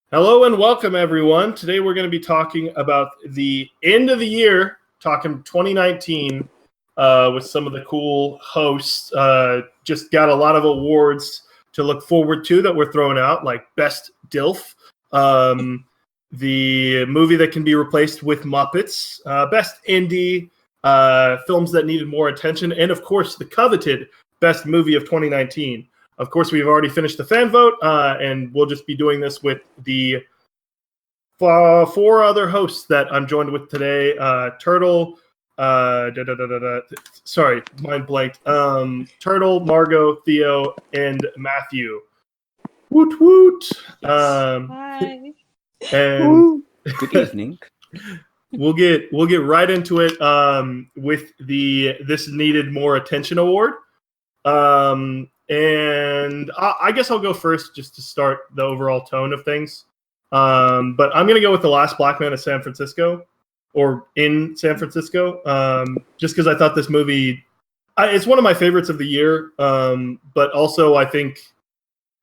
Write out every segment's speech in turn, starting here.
Hello and welcome, everyone. Today we're going to be talking about the end of the year, talking 2019 with some of the cool hosts. Just got a lot of awards to look forward to that we're throwing out, like Best DILF, the movie that can be replaced with Muppets, Best Indie, films that needed more attention, and of course the coveted Best Movie of 2019. Of course, we've already finished the fan vote, and we'll just be doing this with the four other hosts that I'm joined with today. Turtle, sorry, mind blanked. Turtle, Margot, Theo, and Matthew. Woot woot. Hi. And good evening. We'll get right into it with the This Needed More Attention Award. And I guess I'll go first just to start the overall tone of things. But I'm going to go with The Last Black Man of San Francisco, or In San Francisco, just because I thought this movie, it's one of my favorites of the year. But also I think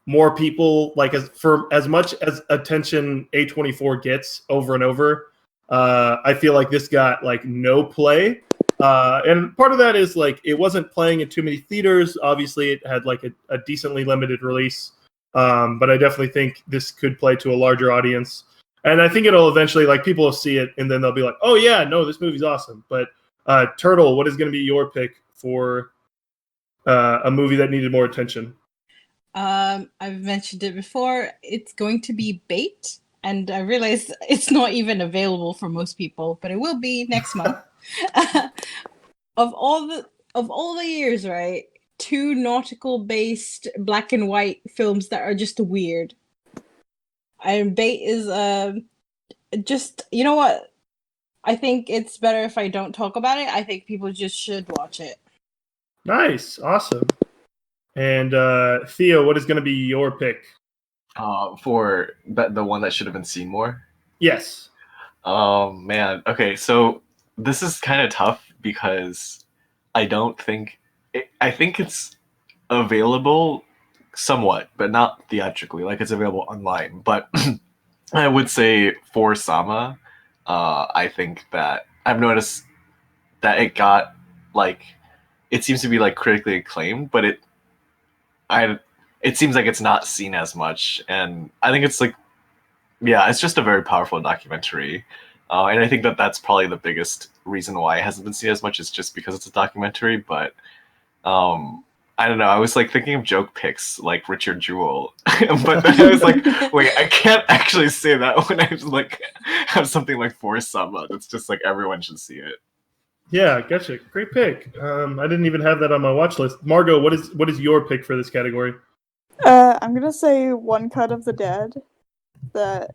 more people, like as much as attention A24 gets over and over, I feel like this got like no play. And part of that is like it wasn't playing in too many theaters. Obviously, it had like a decently limited release, but I definitely think this could play to a larger audience. And I think it'll eventually, like, people will see it and then they'll be like, "Oh yeah, no, this movie's awesome." But Turtle, what is going to be your pick for a movie that needed more attention? I've mentioned it before. It's going to be Bait, and I realize it's not even available for most people, but it will be next month. Of all the years, right? 2 nautical-based black and white films that are just weird. And Bait is just, you know what? I think it's better if I don't talk about it. I think people just should watch it. Nice, awesome. And Theo, what is going to be your pick? For the one that should have been seen more? Yes. Oh man. Okay, so this is kind of tough because I think it's available somewhat, but not theatrically. Like, it's available online. But I would say for Sama, I think that I've noticed that it got, like, it seems to be like critically acclaimed, but it seems like it's not seen as much. And I think it's like, yeah, it's just a very powerful documentary. And I think that that's probably the biggest reason why it hasn't been seen as much, is just because it's a documentary. But I don't know. I was like thinking of joke picks like Richard Jewell, but then I was like, wait, I can't actually say that when I like have something like For Sama. It's just like everyone should see it. Yeah, gotcha. Great pick. I didn't even have that on my watch list. Margot, what is your pick for this category? I'm gonna say One Cut of the Dead, the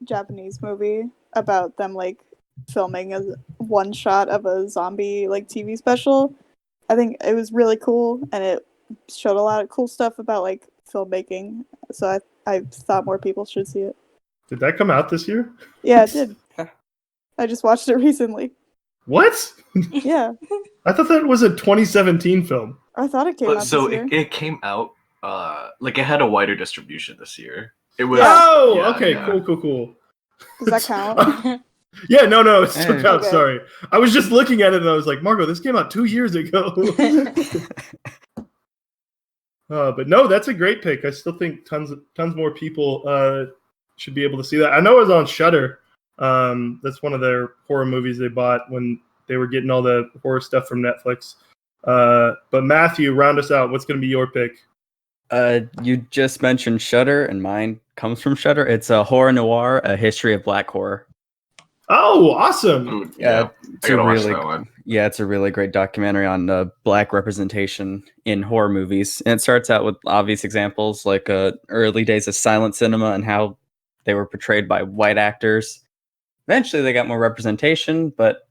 Japanese movie about them like filming a one shot of a zombie like TV special. I think it was really cool, and it showed a lot of cool stuff about like filmmaking. So I thought more people should see it. Did that come out this year? Yeah, it did. I just watched it recently. What? Yeah. I thought that was a 2017 film. I thought it came out So this year. it came out, like, it had a wider distribution this year. It was. Oh, yeah, okay, yeah. Cool. Does that count? Yeah, no, it still counts. Okay. Sorry, I was just looking at it and I was like, Margot, this came out 2 years ago. But no, that's a great pick. I still think tons more people should be able to see that. I know it was on Shudder. That's one of their horror movies they bought when they were getting all the horror stuff from Netflix. But Matthew, round us out. What's going to be your pick? You just mentioned Shudder, and mine comes from Shudder. It's a horror noir, A History of Black Horror. Oh, awesome! Ooh, yeah, it's a really great documentary on Black representation in horror movies. And it starts out with obvious examples like early days of silent cinema and how they were portrayed by white actors. Eventually, they got more representation, but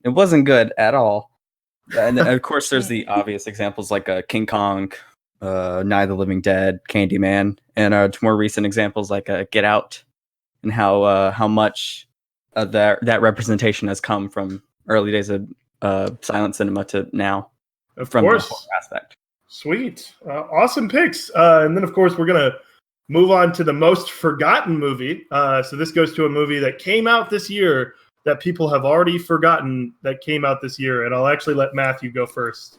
it wasn't good at all. And then, of course, there's the obvious examples like King Kong, Night of the Living Dead, Candyman, and more recent examples like Get Out, and how much of that representation has come from early days of silent cinema to now. Of from course. The horror aspect. Sweet. Awesome picks. And then, of course, we're going to move on to the most forgotten movie. So this goes to a movie that came out this year that people have already forgotten that came out this year. And I'll actually let Matthew go first.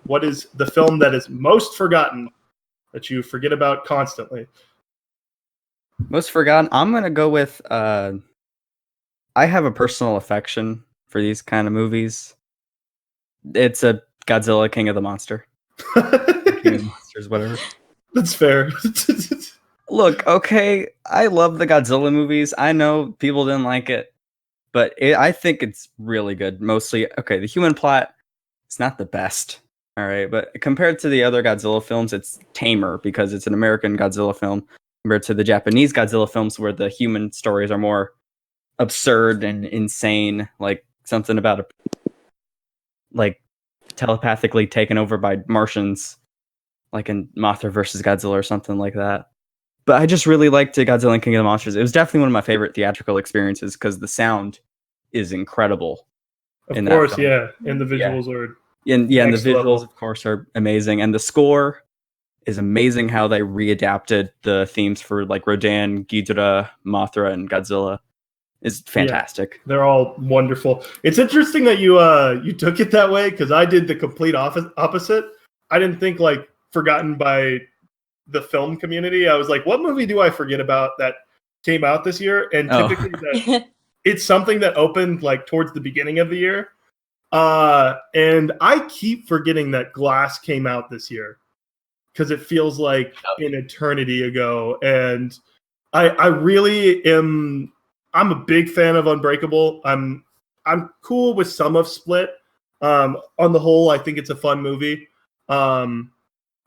What is the film that is most forgotten that you forget about constantly? Most forgotten. I'm gonna go with. I have a personal affection for these kind of movies. It's a Godzilla King of the Monster. King of the Monsters, whatever. That's fair. Look, okay, I love the Godzilla movies. I know people didn't like it, but I think it's really good. Mostly, okay, the human plot, it's not the best, all right, but compared to the other Godzilla films, it's tamer because it's an American Godzilla film compared to the Japanese Godzilla films where the human stories are more absurd and insane, like something about like telepathically taken over by Martians, like in Mothra versus Godzilla or something like that. But I just really liked Godzilla and King of the Monsters. It was definitely one of my favorite theatrical experiences because the sound is incredible. Of course, yeah. And the visuals are and the visuals, level. of course, are amazing. And the score is amazing how they readapted the themes for like Rodan, Ghidorah, Mothra, and Godzilla. Is fantastic. Yeah, they're all wonderful. It's interesting that you took it that way because I did the complete opposite. I didn't think like forgotten by the film community. I was like, what movie do I forget about that came out this year? And typically it's something that opened like towards the beginning of the year. And I keep forgetting that Glass came out this year because it feels like an eternity ago. And I really am. I'm a big fan of Unbreakable. I'm cool with some of Split. On the whole, I think it's a fun movie.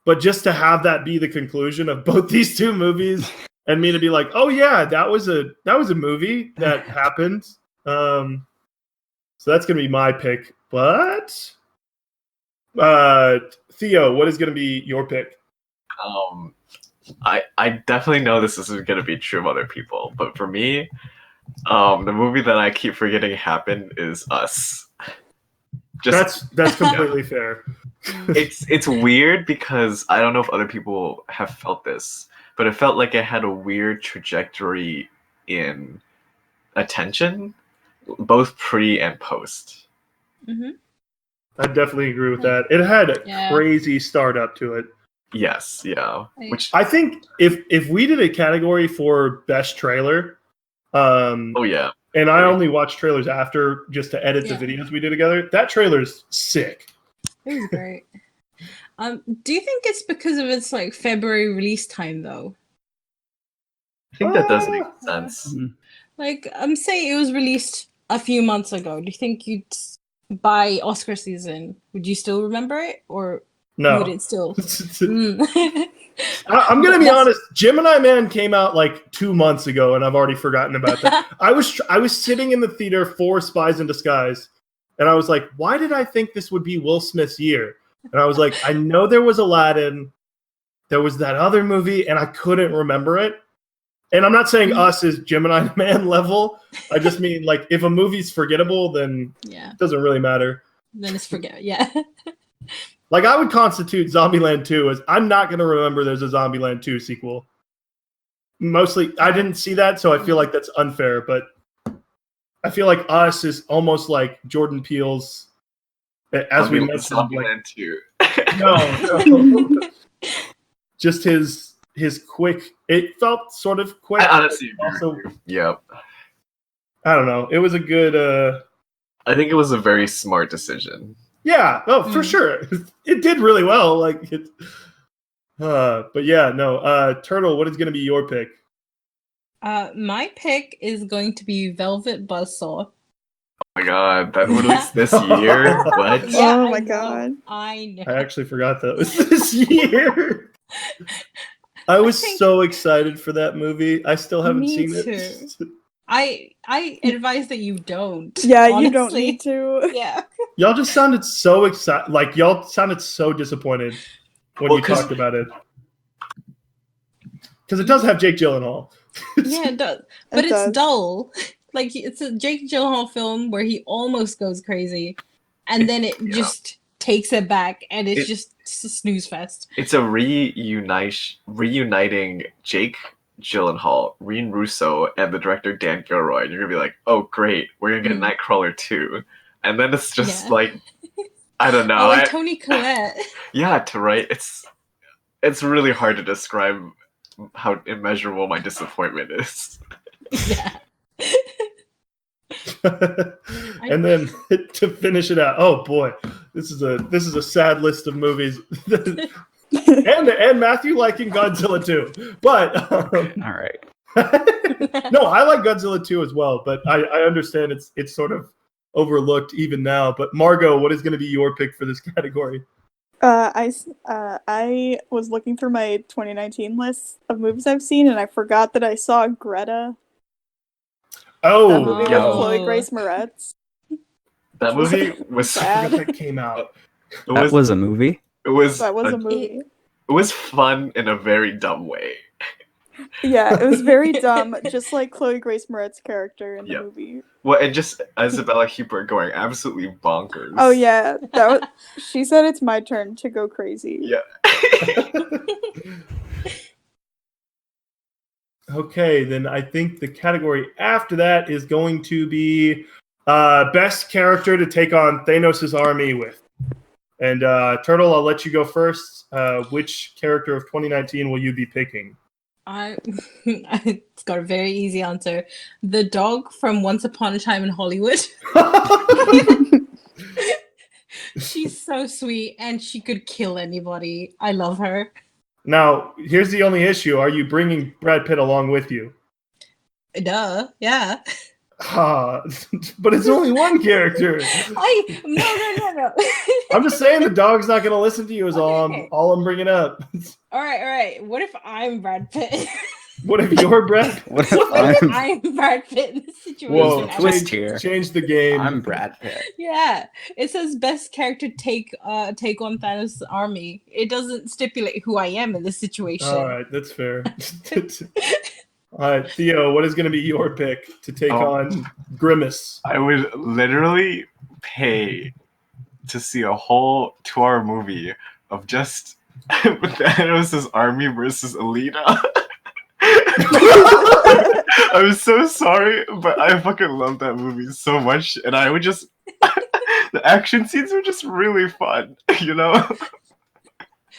But just to have that be the conclusion of both these two movies, and me to be like, oh yeah, that was a movie that happened. So that's gonna be my pick. But Theo, what is gonna be your pick? I definitely know this isn't gonna be true of other people, but for me, the movie that I keep forgetting happened is Us. That's completely fair. It's weird because I don't know if other people have felt this, but it felt like it had a weird trajectory in attention, both pre and post. Mm-hmm. I definitely agree with that. It had a crazy start up to it. Yes, yeah. Which I think if we did a category for best trailer, oh yeah, and I only watched trailers after just to edit the videos we did together. That trailer's sick. It was great. Do you think it's because of its like February release time though? I think that does make sense. Like, say it was released a few months ago. Do you think you'd by Oscar season would you still remember it, or no? Would it still? I'm gonna be honest. Gemini Man came out like 2 months ago, and I've already forgotten about that. I was sitting in the theater for Spies in Disguise, and I was like, why did I think this would be Will Smith's year? And I was like, I know there was Aladdin, there was that other movie, and I couldn't remember it. And I'm not saying Us is Gemini Man level. I just mean like if a movie's forgettable, then it doesn't really matter. Then it's yeah. Like, I would constitute Zombieland 2 as I'm not going to remember there's a Zombieland 2 sequel. Mostly, I didn't see that, so I feel like that's unfair. But I feel like Us is almost like Jordan Peele's, as we mentioned. Zombieland 2. No. Just his quick, it felt sort of quick. I honestly also, yep. I don't know. It was a good... I think it was a very smart decision. Yeah, for sure. It did really well. Like it, but yeah, no. Turtle, what is going to be your pick? My pick is going to be Velvet Buzzsaw. Oh my god, that released this year? What? Yeah, oh my god. I know. I actually forgot that was this year. I was so excited for that movie. I still haven't seen it. I advise that you don't. Yeah, honestly. You don't need to. Yeah. Y'all just sounded so excited. Like, y'all sounded so disappointed when you talked about it. Because it does have Jake Gyllenhaal. Yeah, it does. But it's dull. Like, it's a Jake Gyllenhaal film where he almost goes crazy. And then it just takes it back, and it's just a snooze fest. It's a reuniting Jake Gyllenhaal, Reen Russo, and the director Dan Gilroy, and you're gonna be like, oh great, we're gonna get Nightcrawler 2. And then it's just like, I don't know. Oh, like Toni Collette. Yeah, right. It's really hard to describe how immeasurable my disappointment is. Yeah. And then to finish it out, oh boy, this is a sad list of movies. and Matthew liking Godzilla 2. But All right. no, I like Godzilla 2 as well, but I understand it's sort of overlooked even now. But Margot, what is going to be your pick for this category? I was looking through my 2019 list of movies I've seen, and I forgot that I saw Greta. Oh, That movie with yo. Chloe Grace Moretz. That movie was Bad. That came out. That was a movie? It was That was a movie. It was fun in a very dumb way. Yeah, it was very dumb, just like Chloe Grace Moretz's character in the movie. Well, and just Isabella Huppert going absolutely bonkers. Oh yeah, she said it's my turn to go crazy. Yeah. Okay, then I think the category after that is going to be best character to take on Thanos' army with. And Turtle, I'll let you go first. Which character of 2019 will you be picking? It's got a very easy answer. The dog from Once Upon a Time in Hollywood. She's so sweet, and she could kill anybody. I love her. Now, here's the only issue. Are you bringing Brad Pitt along with you? Duh, yeah. But it's only one character. No. I'm just saying the dog's not going to listen to you is all I'm bringing up. All right. What if I'm Brad Pitt? What if you're Brad? What if I'm Brad Pitt in this situation? Whoa, twist here. Change the game. I'm Brad Pitt. Yeah, it says best character take on Thanos' army. It doesn't stipulate who I am in this situation. All right, that's fair. All right, Theo, what is going to be your pick to take on Grimace? I would literally pay to see a whole 2-hour movie of just Thanos' army versus Alita. I'm so sorry, but I fucking love that movie so much, and I would just the action scenes were just really fun, you know?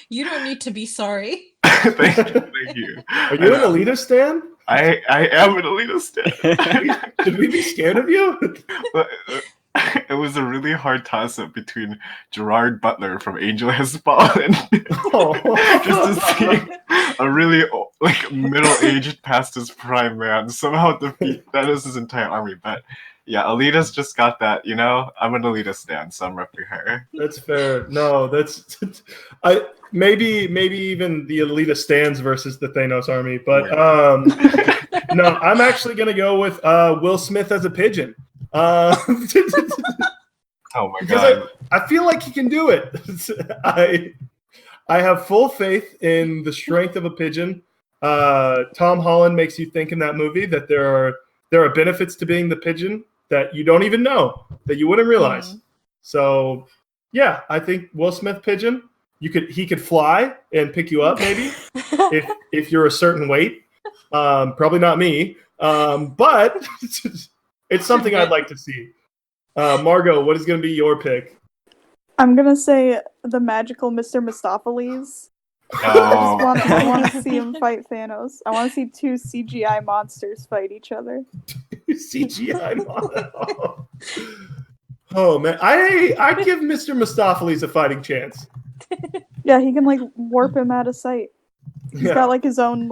You don't need to be sorry. Thank you. Are you an Alita stan? I am an Alita stan. Should we be scared of you? It was a really hard toss-up between Gerard Butler from Angel Has Fallen just to see a really middle-aged past his prime man somehow defeat Thanos' entire army. But yeah, Alita's just got that, you know? I'm an Alita stan, so I'm repping her. That's fair. No, that's maybe even the Alita stands versus the Thanos army, but no, I'm actually gonna go with Will Smith as a pigeon. Oh my god! I feel like he can do it. I have full faith in the strength of a pigeon. Tom Holland makes you think in that movie that there are benefits to being the pigeon that you don't even know, that you wouldn't realize. Mm-hmm. So yeah, I think Will Smith pigeon. He could fly and pick you up maybe if you're a certain weight. Probably not me, but it's something I'd like to see. Margot, what is going to be your pick? I'm going to say the magical Mr. Mistopheles. Oh. I want to see him fight Thanos. I want to see 2 CGI monsters fight each other. CGI monsters. Oh man, I give Mr. Mistopheles a fighting chance. Yeah, he can warp him out of sight. He's got his own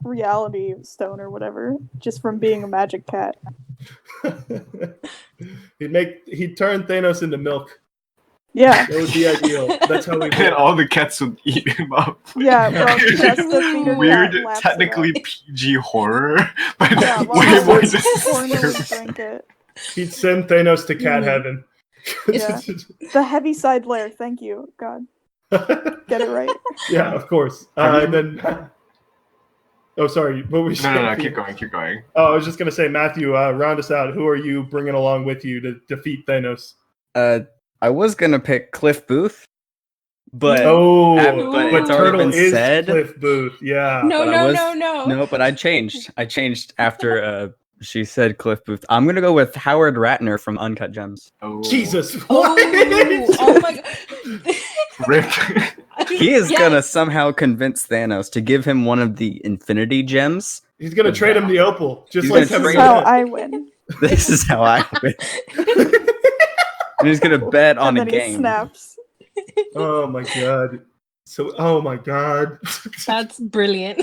reality stone or whatever, just from being a magic cat. He'd turn Thanos into milk. Yeah, that would be ideal. That's how we. And all the cats would eat him up. Yeah, well, that's the feeder weird, cat technically PG horror, but way more disturbing. He'd send Thanos to cat heaven. Yeah. The heavy side layer. Thank you, God. Get it right. Yeah, of course. And then. Oh, sorry. What were you saying? No. Keep going. Oh, I was just gonna say, Matthew, round us out. Who are you bringing along with you to defeat Thanos? I was gonna pick Cliff Booth, but but it's already Turtle been is said. Cliff Booth. Yeah. No, but I no, was- no, no. No, but I changed. I changed after she said Cliff Booth. I'm gonna go with Howard Ratner from Uncut Gems. Oh, Jesus. Oh, What? oh my god. Rip. He is Yes. gonna somehow convince Thanos to give him one of the Infinity Gems. He's gonna trade him the opal, just He's like gonna Kevin This is trade how Garnett. I win. This is how I win. And he's gonna bet on And a then he game. snaps. Oh my god. So, oh my god. That's brilliant.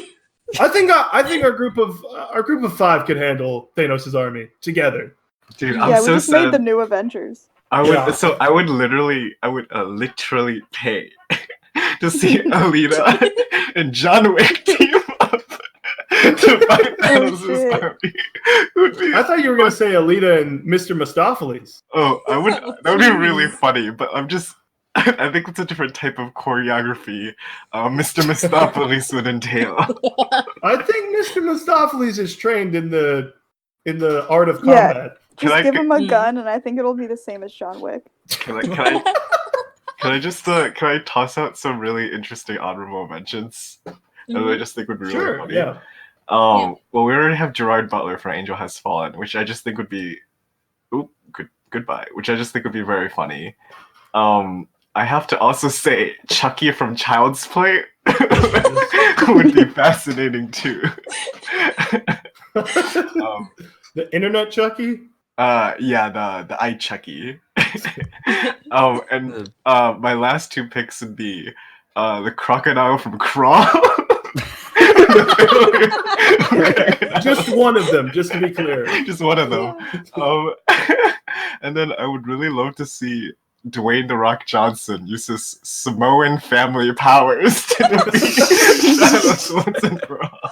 I think our group of 5 could handle Thanos' army together. Dude, Yeah, I'm we so just sad. made the new Avengers. I would Yeah. so I would literally literally pay to see Alita and John Wick team up to fight Thanos' shit. army. It would be, I thought you were gonna say Alita and Mr. Mistopheles. oh, I would Oh, that would be really jeez. funny, but I'm just I think it's a different type of choreography Mr. Mistopheles would entail. I think Mr. Mistopheles is trained in the art of Yeah. combat. Can Just I give him a Mm. gun, and I think it'll be the same as John Wick. Can I just can I toss out some really interesting honorable mentions that I just think would be really Sure, funny? yeah. Yeah. Well, we already have Gerard Butler for Angel Has Fallen, which I just think would be, goodbye, which I just think would be very funny. I have to also say Chucky from Child's Play would be fascinating too. The internet Chucky? Yeah, the eye Chucky. And my last 2 picks would be the crocodile from Crawl. Just one of them, just to be clear. Just one of them. And then I would really love to see Dwayne The Rock Johnson use his Samoan family powers to defeat Thanos once and for all.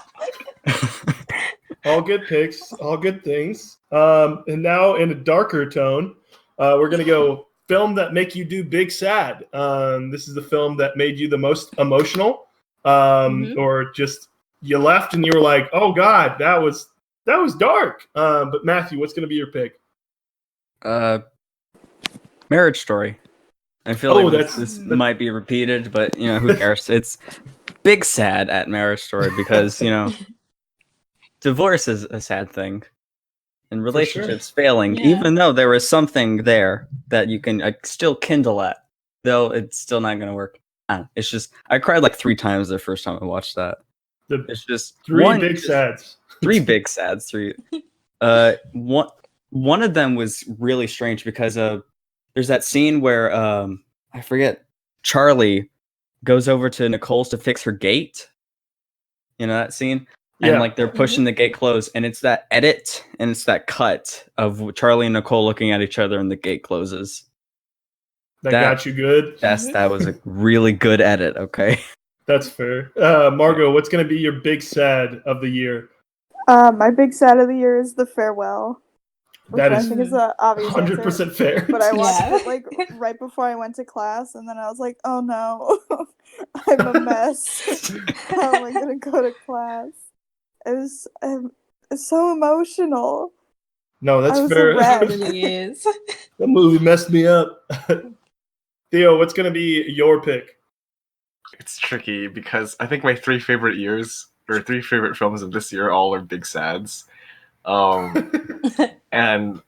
All good picks, all good things. And now in a darker tone, we're gonna go film that make you do big sad. This is the film that made you the most emotional, or just you left and you were like, "Oh God, that was dark." But Matthew, what's gonna be your pick? Marriage Story. I feel Oh, like that's- this might be repeated, but who cares? It's big sad at Marriage Story because divorce is a sad thing, and relationships failing, Yeah. even though there is something there that you can still kindle at, though it's still not going to work. It's just I cried like 3 times the first time I watched that. It's just 3 big sads. 3 big sads. 3. One of them was really strange because there's that scene where I forget, Charlie goes over to Nicole's to fix her gate. You know that scene? And Yeah. like they're pushing the gate closed, and it's that edit and it's that cut of Charlie and Nicole looking at each other and the gate closes. That That- got you good. That was a really good edit, okay? That's fair. Margot, what's gonna be your big sad of the year? My big sad of the year is The Farewell, which That I is think is an obvious 100% answer. fair. But I watched Yeah. it like right before I went to class, and then I was like, "Oh no, I'm a mess. How am I gonna go to class?" It was so emotional. No, that's I was fair. a wreck. It really is. That movie messed me up. Theo, what's gonna be your pick? It's tricky because I think my 3 favorite years or 3 favorite films of this year all are big sads. And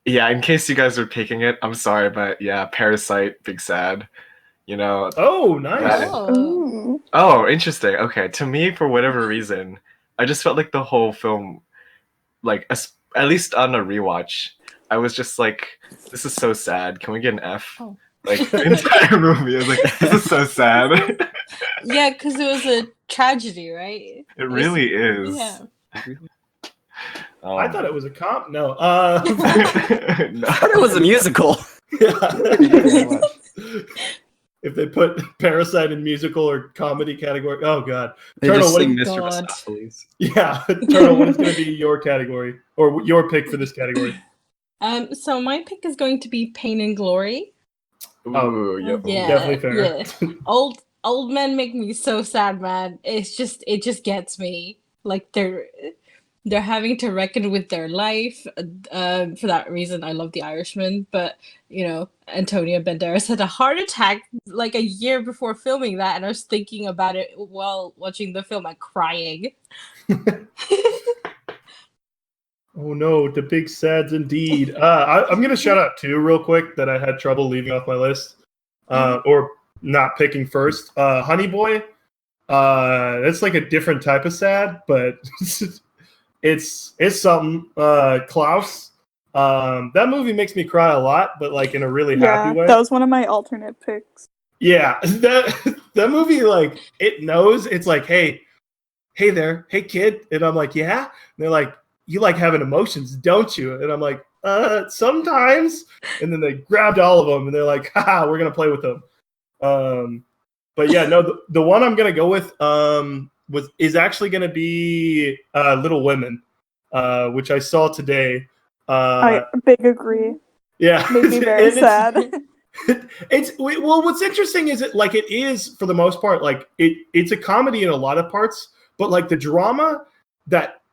yeah, in case you guys are picking it, I'm sorry, but yeah, Parasite, big sad. Oh, nice. Oh. Ooh. Oh, interesting. Okay, to me, for whatever reason, I just felt like the whole film, like at least on a rewatch, I was just like, "This is so sad. Can we get an F?" Oh. Like the entire movie, I was like, "This is so sad." Yeah, because it was a tragedy, right? It really is. Yeah. I thought it was a comp. No. No. I thought it was a musical. Yeah. If they put Parasite in musical or comedy category, oh god. They Turtle, just what sing is- Mr. God. Mistopheles. Yeah, Turtle, what is going to be your category or your pick for this category? So my pick is going to be Pain and Glory. Ooh, yep. Yeah, Definitely fair. yeah. Old men make me so sad, man. It just gets me. Like they're having to reckon with their life. For that reason, I love The Irishman. But Antonio Banderas had a heart attack like a year before filming that, and I was thinking about it while watching the film and crying. Oh no, the big sads indeed. I'm going to shout out two real quick that I had trouble leaving off my list, or not picking first. Honey Boy. That's like a different type of sad, but it's something. Klaus. That movie makes me cry a lot, but like in a really happy way. That was one of my alternate picks. Yeah, that movie, like, it knows it's like, hey there, hey kid, and I'm like, yeah, and they're like, you like having emotions, don't you? And I'm like, sometimes. And then they grabbed all of them, and they're like, haha, we're gonna play with them. But yeah, no, the one I'm gonna go with is actually gonna be Little Women, which I saw today. I big agree. Yeah, made me very sad. Well, what's interesting is it is for the most part, like it's a comedy in a lot of parts, but like the drama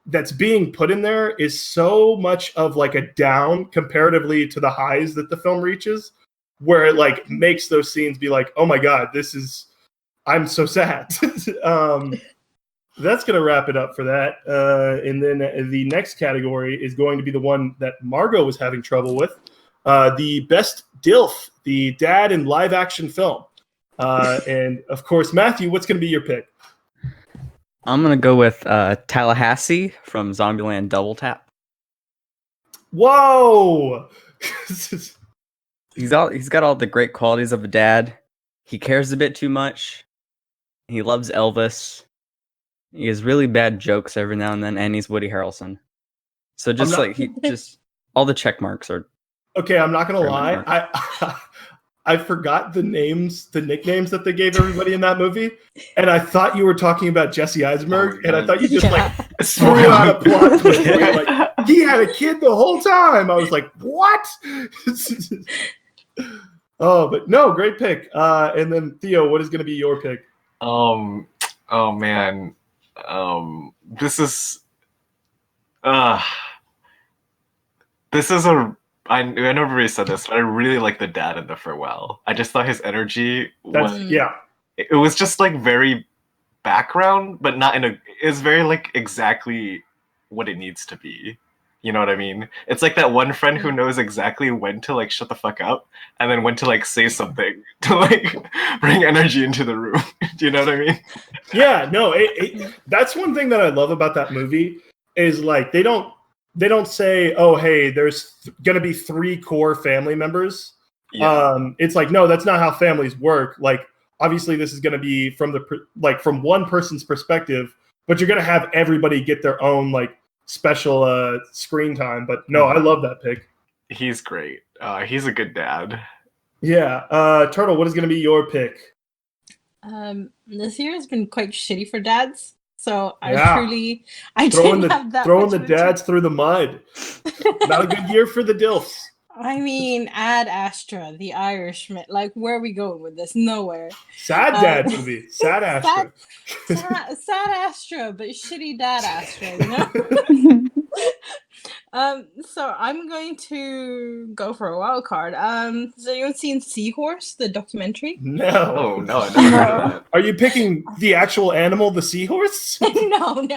that's being put in there is so much of like a down comparatively to the highs that the film reaches, where it like makes those scenes be like, oh my god, I'm so sad. That's gonna wrap it up for that. And then the next category is going to be the one that Margot was having trouble with. The best DILF, the dad in live action film. And of course, Matthew, what's going to be your pick? I'm going to go with Tallahassee from Zombieland Double Tap. Whoa! He's got all the great qualities of a dad. He cares a bit too much. He loves Elvis. He has really bad jokes every now and then, and he's Woody Harrelson. So all the check marks are. Okay, I'm not gonna lie. I forgot the nicknames that they gave everybody in that movie, and I thought you were talking about Jesse Eisenberg, and I thought you just threw out a plot twist where you're like, he had a kid the whole time. I was like, what? Oh, but no, great pick. And then Theo, what is going to be your pick? Oh man, this is a. I never really said this, but I really like the dad in The Farewell. I just thought his energy it was just like very background, but not it's very like exactly what it needs to be. You know what I mean? It's like that one friend who knows exactly when to like shut the fuck up and then when to like say something to like bring energy into the room. Do you know what I mean? Yeah, no, that's one thing that I love about that movie is like they don't say, oh, hey, there's going to be 3 core family members. Yeah. It's like, no, that's not how families work. Like, obviously, this is going to be from one person's perspective, but you're going to have everybody get their own like special screen time. But no, I love that pick. He's great. He's a good dad. Yeah. Turtle, what is going to be your pick? This year has been quite shitty for dads. So I didn't have that. Throwing the dads through the mud. Not a good year for the DILFs. I mean, Ad Astra, The Irishman. Like, where are we going with this? Nowhere. Sad dad movie. Sad Astra. Sad Astra, but shitty dad Astra, you know? So I'm going to go for a wild card. So you haven't seen Seahorse, the documentary? No. Oh, no, I never heard of that. Are you picking the actual animal, the seahorse? No.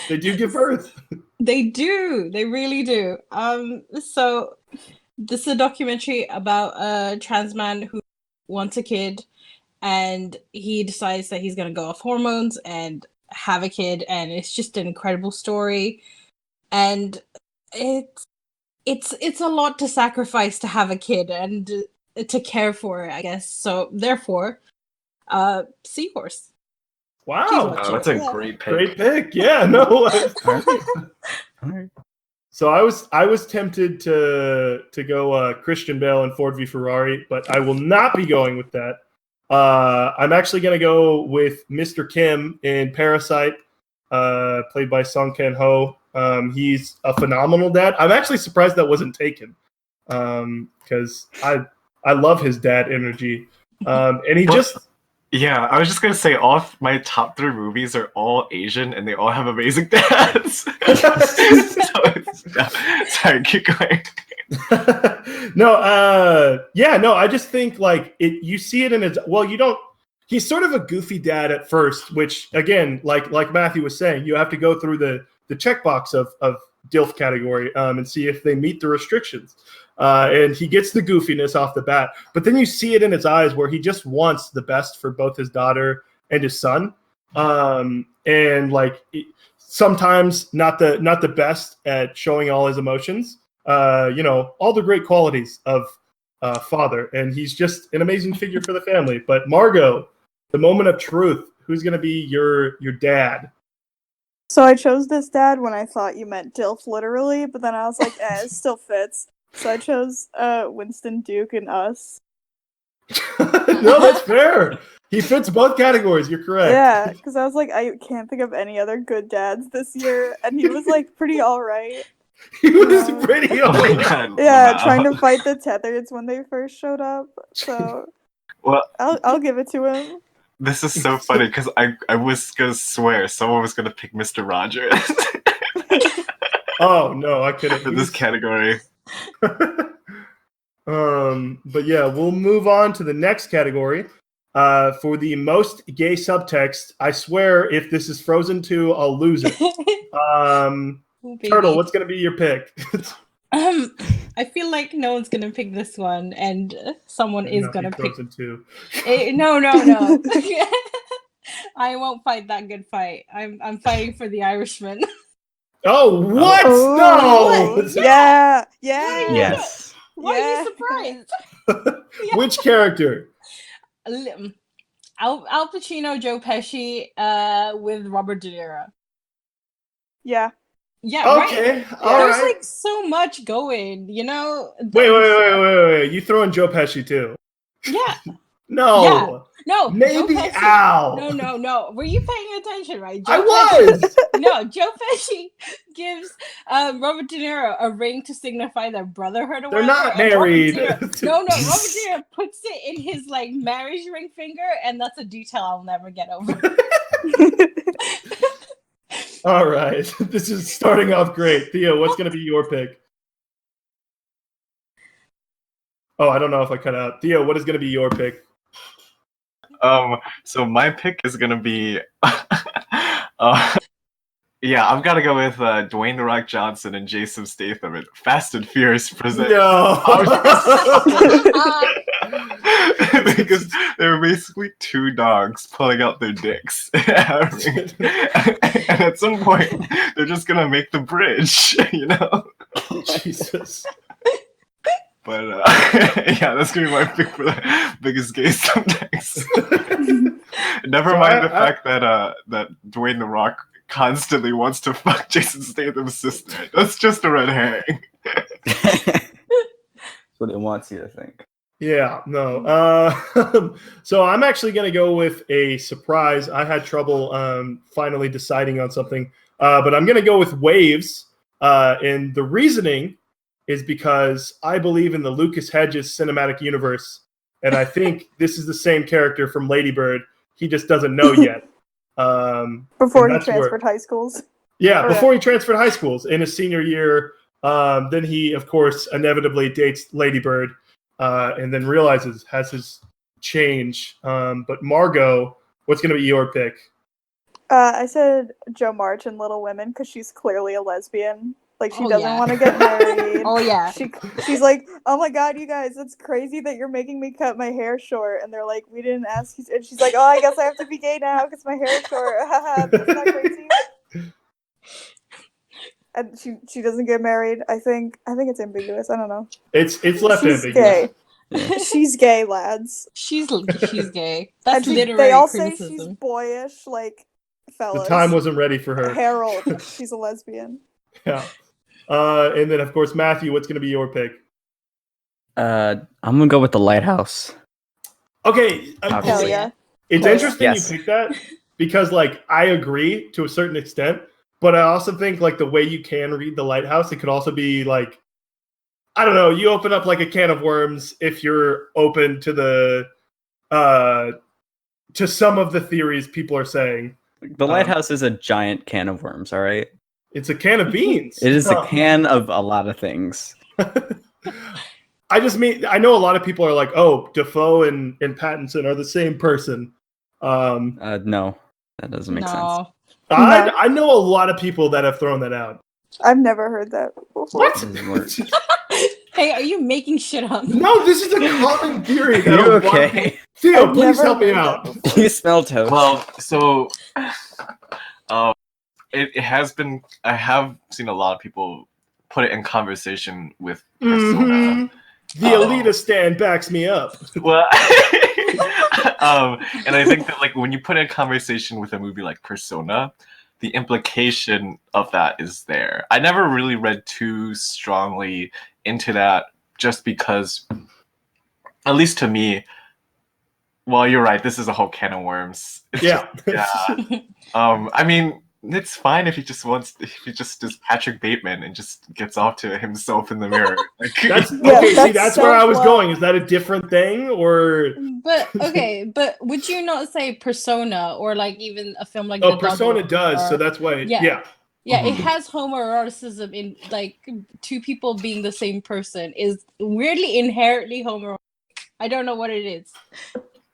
They do give birth. They do. They really do. So this is a documentary about a trans man who wants a kid, and he decides that he's going to go off hormones and have a kid, and it's just an incredible story. And it's a lot to sacrifice to have a kid and to care for it, I guess. So therefore, Seahorse. Wow, that's a great pick. Great pick. Yeah, no. All right. So I was tempted to go Christian Bale and Ford v Ferrari, but I will not be going with that. I'm actually going to go with Mr. Kim in Parasite, played by Song Kang-ho. He's a phenomenal dad. I'm actually surprised that wasn't taken, because I love his dad energy. And he Yeah, I was just gonna say all of my top 3 movies are all Asian and they all have amazing dads. Sorry, keep going. No, I just think like you see it in his, well, you don't, he's sort of a goofy dad at first, which again, like Matthew was saying, you have to go through the checkbox of DILF category and see if they meet the restrictions. And he gets the goofiness off the bat, but then you see it in his eyes where he just wants the best for both his daughter and his son. And like sometimes not the best at showing all his emotions. All the great qualities of father, and he's just an amazing figure for the family. But Margot, the moment of truth, who's going to be your dad? So I chose this dad when I thought you meant DILF literally, but then I was like, it still fits. So I chose Winston Duke in Us. No, that's fair. He fits both categories. You're correct. Yeah, because I was like, I can't think of any other good dads this year, and he was like pretty alright. He was pretty old. Yeah, trying to fight the Tethers when they first showed up. So, well, I'll give it to him. This is so funny because I was gonna swear someone was gonna pick Mr. Rogers. Oh no, I couldn't. For this category. But yeah, we'll move on to the next category. For the most gay subtext, I swear if this is Frozen 2, I'll lose it. Turtle, what's gonna be your pick? I feel like no one's gonna pick this one, and someone is gonna pick Frozen 2. No. I won't fight that good fight. I'm fighting for the Irishman. Oh, what? Oh, No! what? Yeah. Yes. Why are you surprised? Which character? Al Pacino, Joe Pesci, with Robert De Niro. Yeah. Yeah, okay. Right. All There's right. like so much going, you know. Wait. You throw in Joe Pesci too? Yeah. No. Yeah. No. Maybe Joe Pesci, Al. No. Were you paying attention, right? I was. No, Joe Pesci gives Robert De Niro a ring to signify their brotherhood. Or They're whatever, not married. No. Robert De Niro puts it in his like marriage ring finger, and that's a detail I'll never get over. All right. This is starting off great. Theo, what's going to be your pick? Oh, I don't know if I cut out. Theo, what is going to be your pick? So my pick is gonna be yeah, I've got to go with Dwayne The Rock Johnson and Jason Statham at Fast and Furious present. No. Because they were basically two dogs pulling out their dicks. And at some point, they're just going to make the bridge, you know? Jesus. But yeah, that's going to be my pick for the biggest gay subtext. Never mind the fact that that Dwayne The Rock constantly wants to fuck Jason Statham's sister. That's just a red herring. That's what it wants you to think. Yeah, no. So I'm actually going to go with a surprise. I had trouble finally deciding on something, but I'm going to go with Waves. And the reasoning is because I believe in the Lucas Hedges cinematic universe, and I think this is the same character from Lady Bird. He just doesn't know yet. Before he transferred high schools. Yeah, before he transferred high schools in his senior year. Then he, of course, inevitably dates Lady Bird, and then has his change. But Margot, what's going to be your pick? I said Jo March in Little Women because she's clearly a lesbian. Like, she doesn't want to get married. Oh, yeah. She's like, oh my god, you guys, it's crazy that you're making me cut my hair short. And they're like, we didn't ask you. And she's like, oh, I guess I have to be gay now because my hair is short. Haha, isn't that crazy? And she doesn't get married. I think it's ambiguous. I don't know. It's left She's ambiguous. Gay. She's gay, lads. She's gay. That's literary They all criticism. say she's boyish, like, fellas. The time wasn't ready for her. Harold, she's a lesbian. Yeah. And then, of course, Matthew, what's going to be your pick? I'm gonna go with The Lighthouse. Okay. Hell yeah. It's interesting Yes. you pick that because, like, I agree to a certain extent, but I also think, like, the way you can read The Lighthouse, it could also be, like, I don't know, you open up, like, a can of worms if you're open to the to some of the theories people are saying. The lighthouse is a giant can of worms, all right? It's a can of beans. It is a can of a lot of things. I just mean, I know a lot of people are like, oh, Defoe and Pattinson are the same person. No, that doesn't make sense. I know a lot of people that have thrown that out. I've never heard that before. What? Hey, are you making shit up? No, this is a common theory. Are you okay? Theo, please help me out. You smell toast. Well, so it has been. I have seen a lot of people put it in conversation with Persona. The elitist stand backs me up. Well, and I think that like when you put in conversation with a movie like Persona, the implication of that is there. I never really read too strongly into that, just because, at least to me, well, you're right. This is a whole can of worms. Yeah. I mean, it's fine if he just does Patrick Bateman and just gets off to himself in the mirror. Like, that's where I was going. Is that a different thing, or? But okay, but would you not say Persona or like even a film like? Oh, Persona does, or, so that's why. Yeah. It has homoeroticism in like two people being the same person is weirdly inherently homoerotic. I don't know what it is.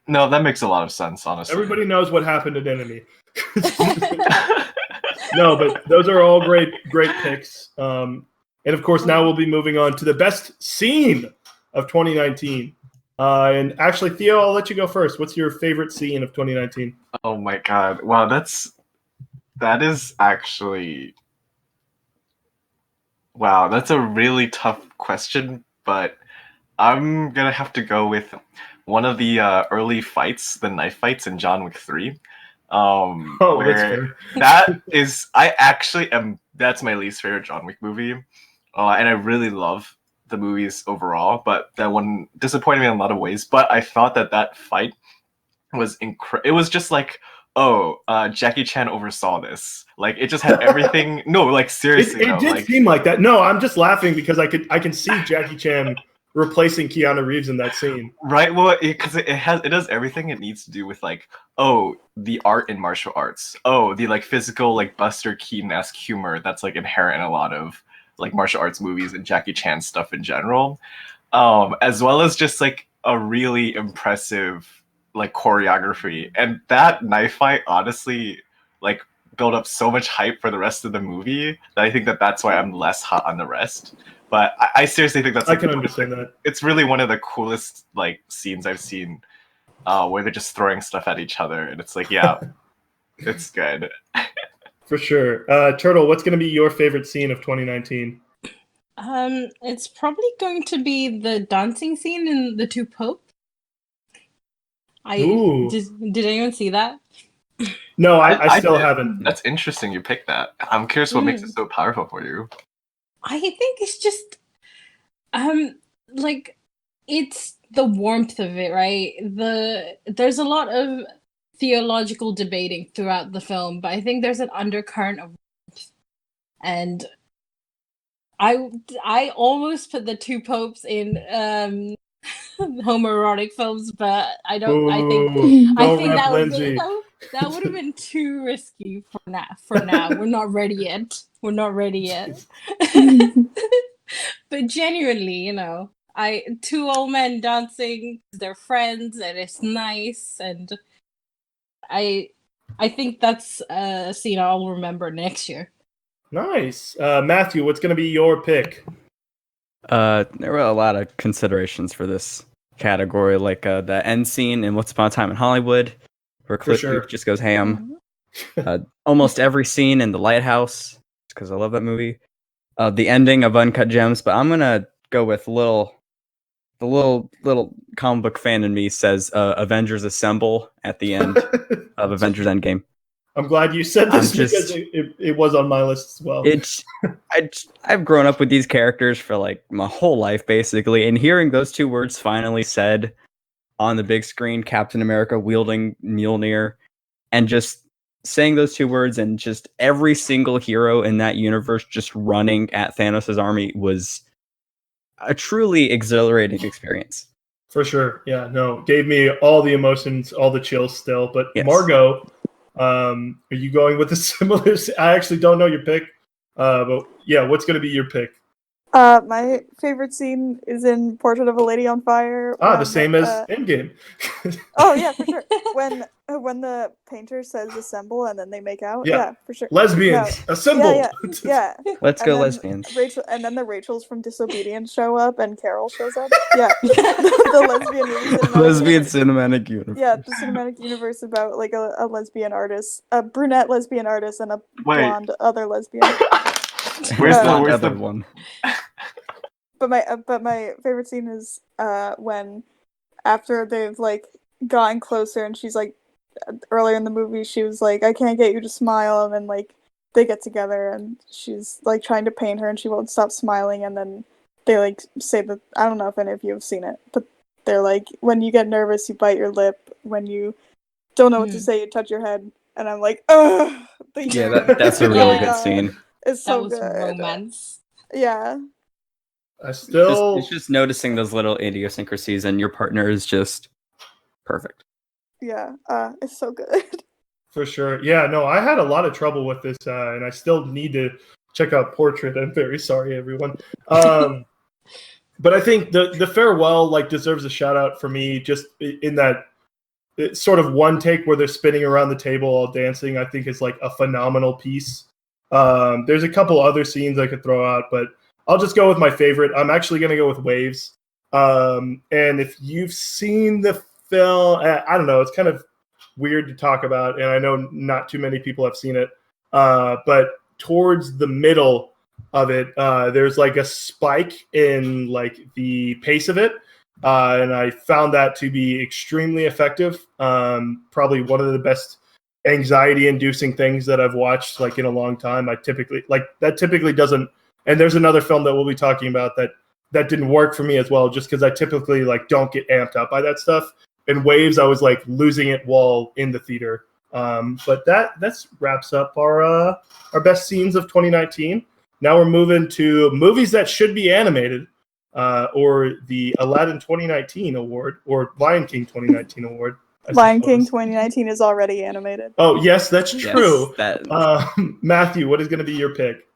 No, that makes a lot of sense, honestly. Everybody knows what happened at Enemy. No, but those are all great picks. And of course, now we'll be moving on to the best scene of 2019. And actually, Theo, I'll let you go first. What's your favorite scene of 2019? Oh my god! Wow, that is actually wow. That's a really tough question, but I'm gonna have to go with one of the early fights, the knife fights in John Wick 3. That's fair. That is, that's my least favorite John Wick movie. And I really love the movies overall, but that one disappointed me in a lot of ways. But I thought that fight was it was just like, Jackie Chan oversaw this. Like, it just had everything. No, like, seriously. It did seem like that. No, I'm just laughing because I can see Jackie Chan replacing Keanu Reeves in that scene. Right, well, because it does everything it needs to do with, like, the art in martial arts. The, like, physical, like, Buster Keaton-esque humor that's, like, inherent in a lot of, like, martial arts movies and Jackie Chan stuff in general. As well as just, like, a really impressive, like, choreography. And that knife fight, honestly, like, built up so much hype for the rest of the movie that I think that's why I'm less hot on the rest. But I seriously think that's, like, I can understand that. It's really one of the coolest, like, scenes I've seen, where they're just throwing stuff at each other, and it's like, yeah, it's good. For sure. Turtle, what's going to be your favorite scene of 2019? It's probably going to be the dancing scene in The Two Popes. Did anyone see that? No, I still haven't. That's interesting you picked that. I'm curious what makes it so powerful for you. I think it's just like it's the warmth of it, right? There's a lot of theological debating throughout the film, but I think there's an undercurrent of warmth. And I almost put The Two Popes in homoerotic films, but I don't. I think that would have been too risky for now. We're not ready yet. But genuinely, two old men dancing, they're friends, and it's nice, and I think that's a scene I'll remember next year. Nice. Matthew, what's going to be your pick? There were a lot of considerations for this category, like the end scene in Once Upon a Time in Hollywood, where Cliff Booth just goes ham. Almost every scene in The Lighthouse, because I love that movie. The ending of Uncut Gems, but I'm gonna go with the little comic book fan in me says Avengers Assemble at the end of Avengers Endgame. I'm glad you said this because it was on my list as well. I've grown up with these characters for like my whole life, basically, and hearing those two words finally said on the big screen, Captain America wielding Mjolnir, and just saying those two words and just every single hero in that universe just running at Thanos' army was a truly exhilarating experience. For sure. Yeah, no. Gave me all the emotions, all the chills still. But Yes. Margot, are you going with a similar? I actually don't know your pick. But yeah, what's going to be your pick? My favorite scene is in Portrait of a Lady on Fire. The same as Endgame. Oh yeah, for sure. When the painter says assemble and then they make out. Yeah. Yeah, for sure. Lesbians, assemble. Yeah. Let's And go then lesbians. Rachel, and then the Rachels from Disobedience show up, and Carol shows up. Yeah, the lesbian movie cinematic Lesbian universe. cinematic universe. Yeah, the cinematic universe about like a lesbian artist, a brunette lesbian artist, and a blonde other lesbian. Where's Blonde the other one? But my favorite scene is when after they've like gotten closer, and she's like earlier in the movie she was like, I can't get you to smile, and then like they get together and she's like trying to paint her and she won't stop smiling, and then they like say that, I don't know if any of you have seen it, but they're like, when you get nervous you bite your lip, when you don't know what to say you touch your head, and I'm like, ugh. That's a really good scene. It's so that was good. romance. Yeah. It's just noticing those little idiosyncrasies, and your partner is just perfect. Yeah, it's so good. For sure. Yeah, no, I had a lot of trouble with this, and I still need to check out Portrait. I'm very sorry, everyone. But I think the farewell like deserves a shout out for me, just in that sort of one take where they're spinning around the table all dancing. I think is like a phenomenal piece. There's a couple other scenes I could throw out, but I'll just go with my favorite. I'm actually going to go with Waves. And if you've seen the film, I don't know, it's kind of weird to talk about, and I know not too many people have seen it. But towards the middle of it, there's like a spike in like the pace of it. And I found that to be extremely effective. Probably one of the best anxiety-inducing things that I've watched like in a long time. That typically doesn't. And there's another film that we'll be talking about that didn't work for me as well, just because I typically like don't get amped up by that stuff. In Waves, I was like losing it while in the theater. But that wraps up our best scenes of 2019. Now we're moving to movies that should be animated, or the Aladdin 2019 award, or Lion King 2019 award. Lion King 2019 is already animated. Oh yes, that's true. Yes, Matthew, what is going to be your pick?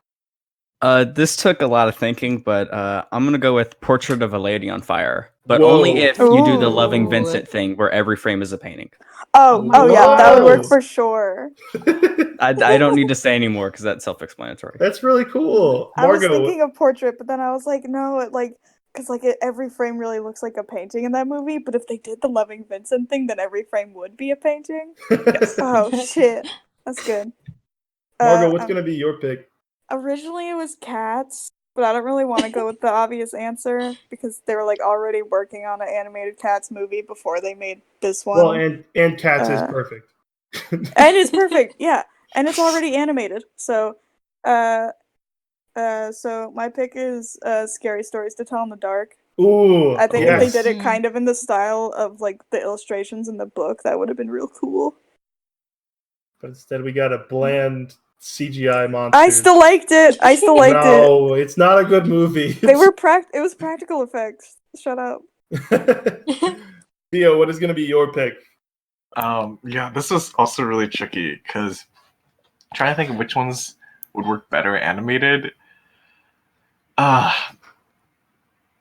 This took a lot of thinking, but I'm going to go with Portrait of a Lady on Fire. But Whoa. only if you do the Ooh. Loving Vincent thing where every frame is a painting. Oh yeah, that would work for sure. I don't need to say anymore because that's self-explanatory. That's really cool. I was Margot, thinking of Portrait, but then I was like, no, because every frame really looks like a painting in that movie. But if they did the Loving Vincent thing, then every frame would be a painting. Oh shit, that's good. Margot, what's going to be your pick? Originally it was Cats, but I don't really want to go with the obvious answer because they were like already working on an animated Cats movie before they made this one. Well, and Cats is perfect. And it's perfect, yeah. And it's already animated. So so my pick is Scary Stories to Tell in the Dark. Ooh, I think yes. if they did it kind of in the style of like the illustrations in the book, that would have been real cool. But instead we got a bland CGI monster. I still liked it. No, it's not a good movie. They were it was practical effects. Shut up. Theo, what is going to be your pick? Yeah, this is also really tricky because I'm trying to think of which ones would work better animated. Yeah,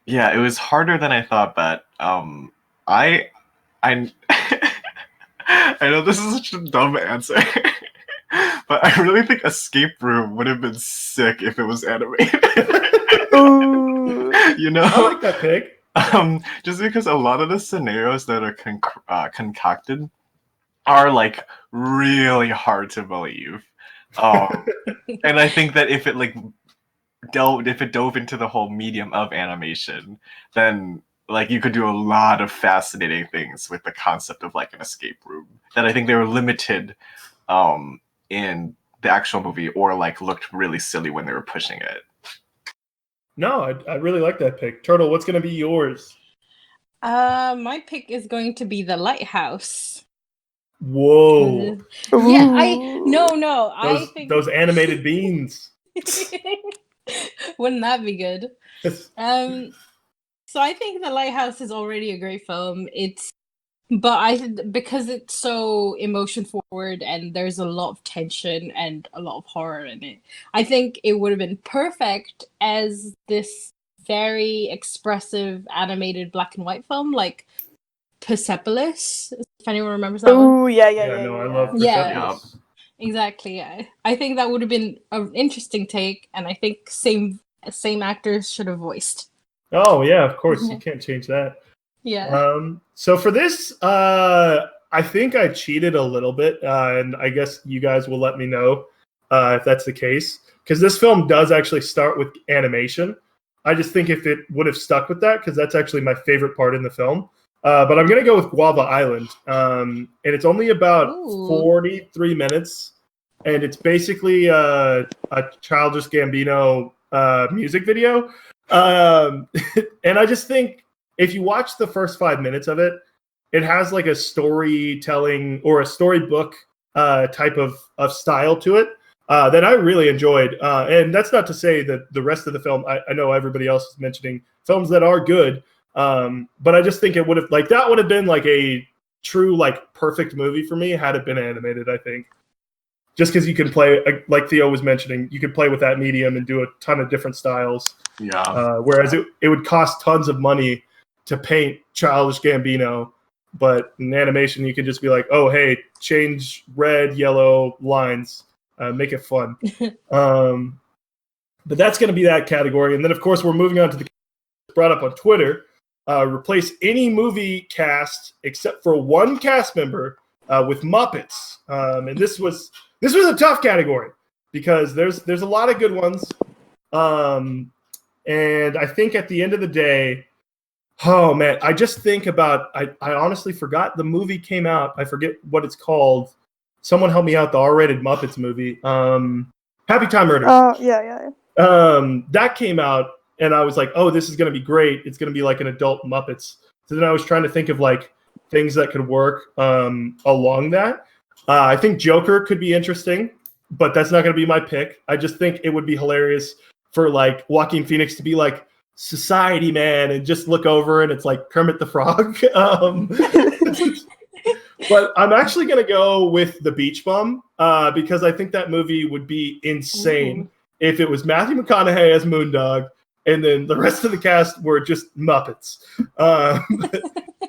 it was harder than I thought, but I I know this is such a dumb answer. But I really think Escape Room would have been sick if it was animated. Ooh. You know? I like that pick. Just because a lot of the scenarios that are concocted are like really hard to believe. And I think that if it dove into the whole medium of animation, then like you could do a lot of fascinating things with the concept of like an escape room that I think they were limited in the actual movie, or like looked really silly when they were pushing it. No, I really like that pick. Turtle, what's going to be yours? My pick is going to be The Lighthouse. Whoa. Yeah, no. I think those animated beans. Wouldn't that be good? So I think The Lighthouse is already a great film. Because it's so emotion forward and there's a lot of tension and a lot of horror in it. I think it would have been perfect as this very expressive animated black and white film, like Persepolis. If anyone remembers that one. Oh yeah, No, I love Yeah. Persepolis. Exactly. I think that would have been an interesting take, and I think same actors should have voiced. Oh yeah, of course you can't change that. Yeah. So for this, I think I cheated a little bit, and I guess you guys will let me know if that's the case, because this film does actually start with animation. I just think if it would have stuck with that, because that's actually my favorite part in the film. But I'm gonna go with Guava Island, and it's only about 43 minutes, and it's basically a Childish Gambino music video, and I just think if you watch the first 5 minutes of it, it has like a storytelling or a storybook type of style to it that I really enjoyed. And that's not to say that the rest of the film, I know everybody else is mentioning films that are good, but I just think it would have, like, that would have been like a true, like, perfect movie for me had it been animated, I think. Just because you can play, like Theo was mentioning, you could play with that medium and do a ton of different styles. Yeah. Whereas it would cost tons of money to paint Childish Gambino, but in animation you could just be like, oh hey, change red, yellow lines, make it fun. But that's going to be that category, and then of course we're moving on to the brought up on Twitter. Replace any movie cast except for one cast member with Muppets, and this was a tough category because there's a lot of good ones, and I think at the end of the day. Oh man, I just think about I honestly forgot the movie came out. I forget what it's called. Someone help me out, the R-rated Muppets movie. Happy Time Murders. Oh, yeah. That came out and I was like, "Oh, this is going to be great. It's going to be like an adult Muppets." So then I was trying to think of like things that could work along that. I think Joker could be interesting, but that's not going to be my pick. I just think it would be hilarious for like Joaquin Phoenix to be like society man and just look over and it's like Kermit the Frog. But I'm actually going to go with The Beach Bum because I think that movie would be insane if it was Matthew McConaughey as Moondog and then the rest of the cast were just Muppets.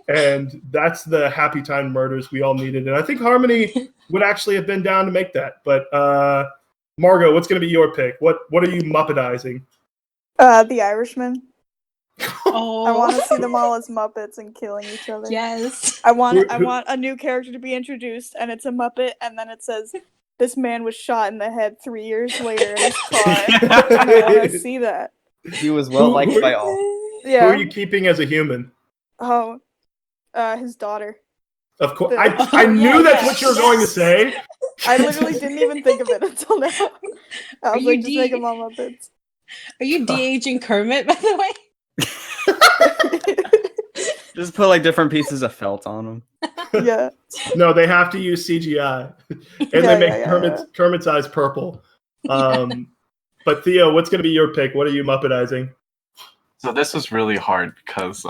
And that's the Happy Time Murders we all needed. And I think Harmony would actually have been down to make that. But Margot, what's going to be your pick? What are you Muppetizing? The Irishman. Oh. I want to see them all as Muppets and killing each other. Yes. I want a new character to be introduced, and it's a Muppet, and then it says, "This man was shot in the head 3 years later in his car." And I want to see that. He was well liked by all. Yeah. Who are you keeping as a human? Oh, his daughter. Of course, I knew that's what you were going to say. I literally didn't even think of it until now. I was like, just make them all Muppets. Are you de-aging Kermit, by the way? Just put like different pieces of felt on them. Yeah. No, they have to use CGI, and they make Kermit's eyes purple. But Theo, what's going to be your pick? What are you Muppetizing? So this was really hard because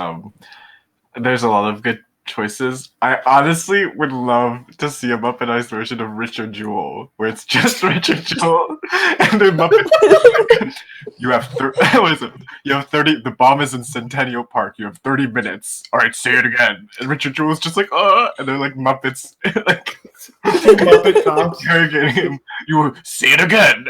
there's a lot of good choices. I honestly would love to see a Muppetized version of Richard Jewell, where it's just Richard Jewell and the Muppet. You have what is it? You have 30. The bomb is in Centennial Park. You have 30 minutes. All right, say it again. And Richard Jewell's just like, and they're like Muppets, like Muppet cops interrogating him. You will say it again.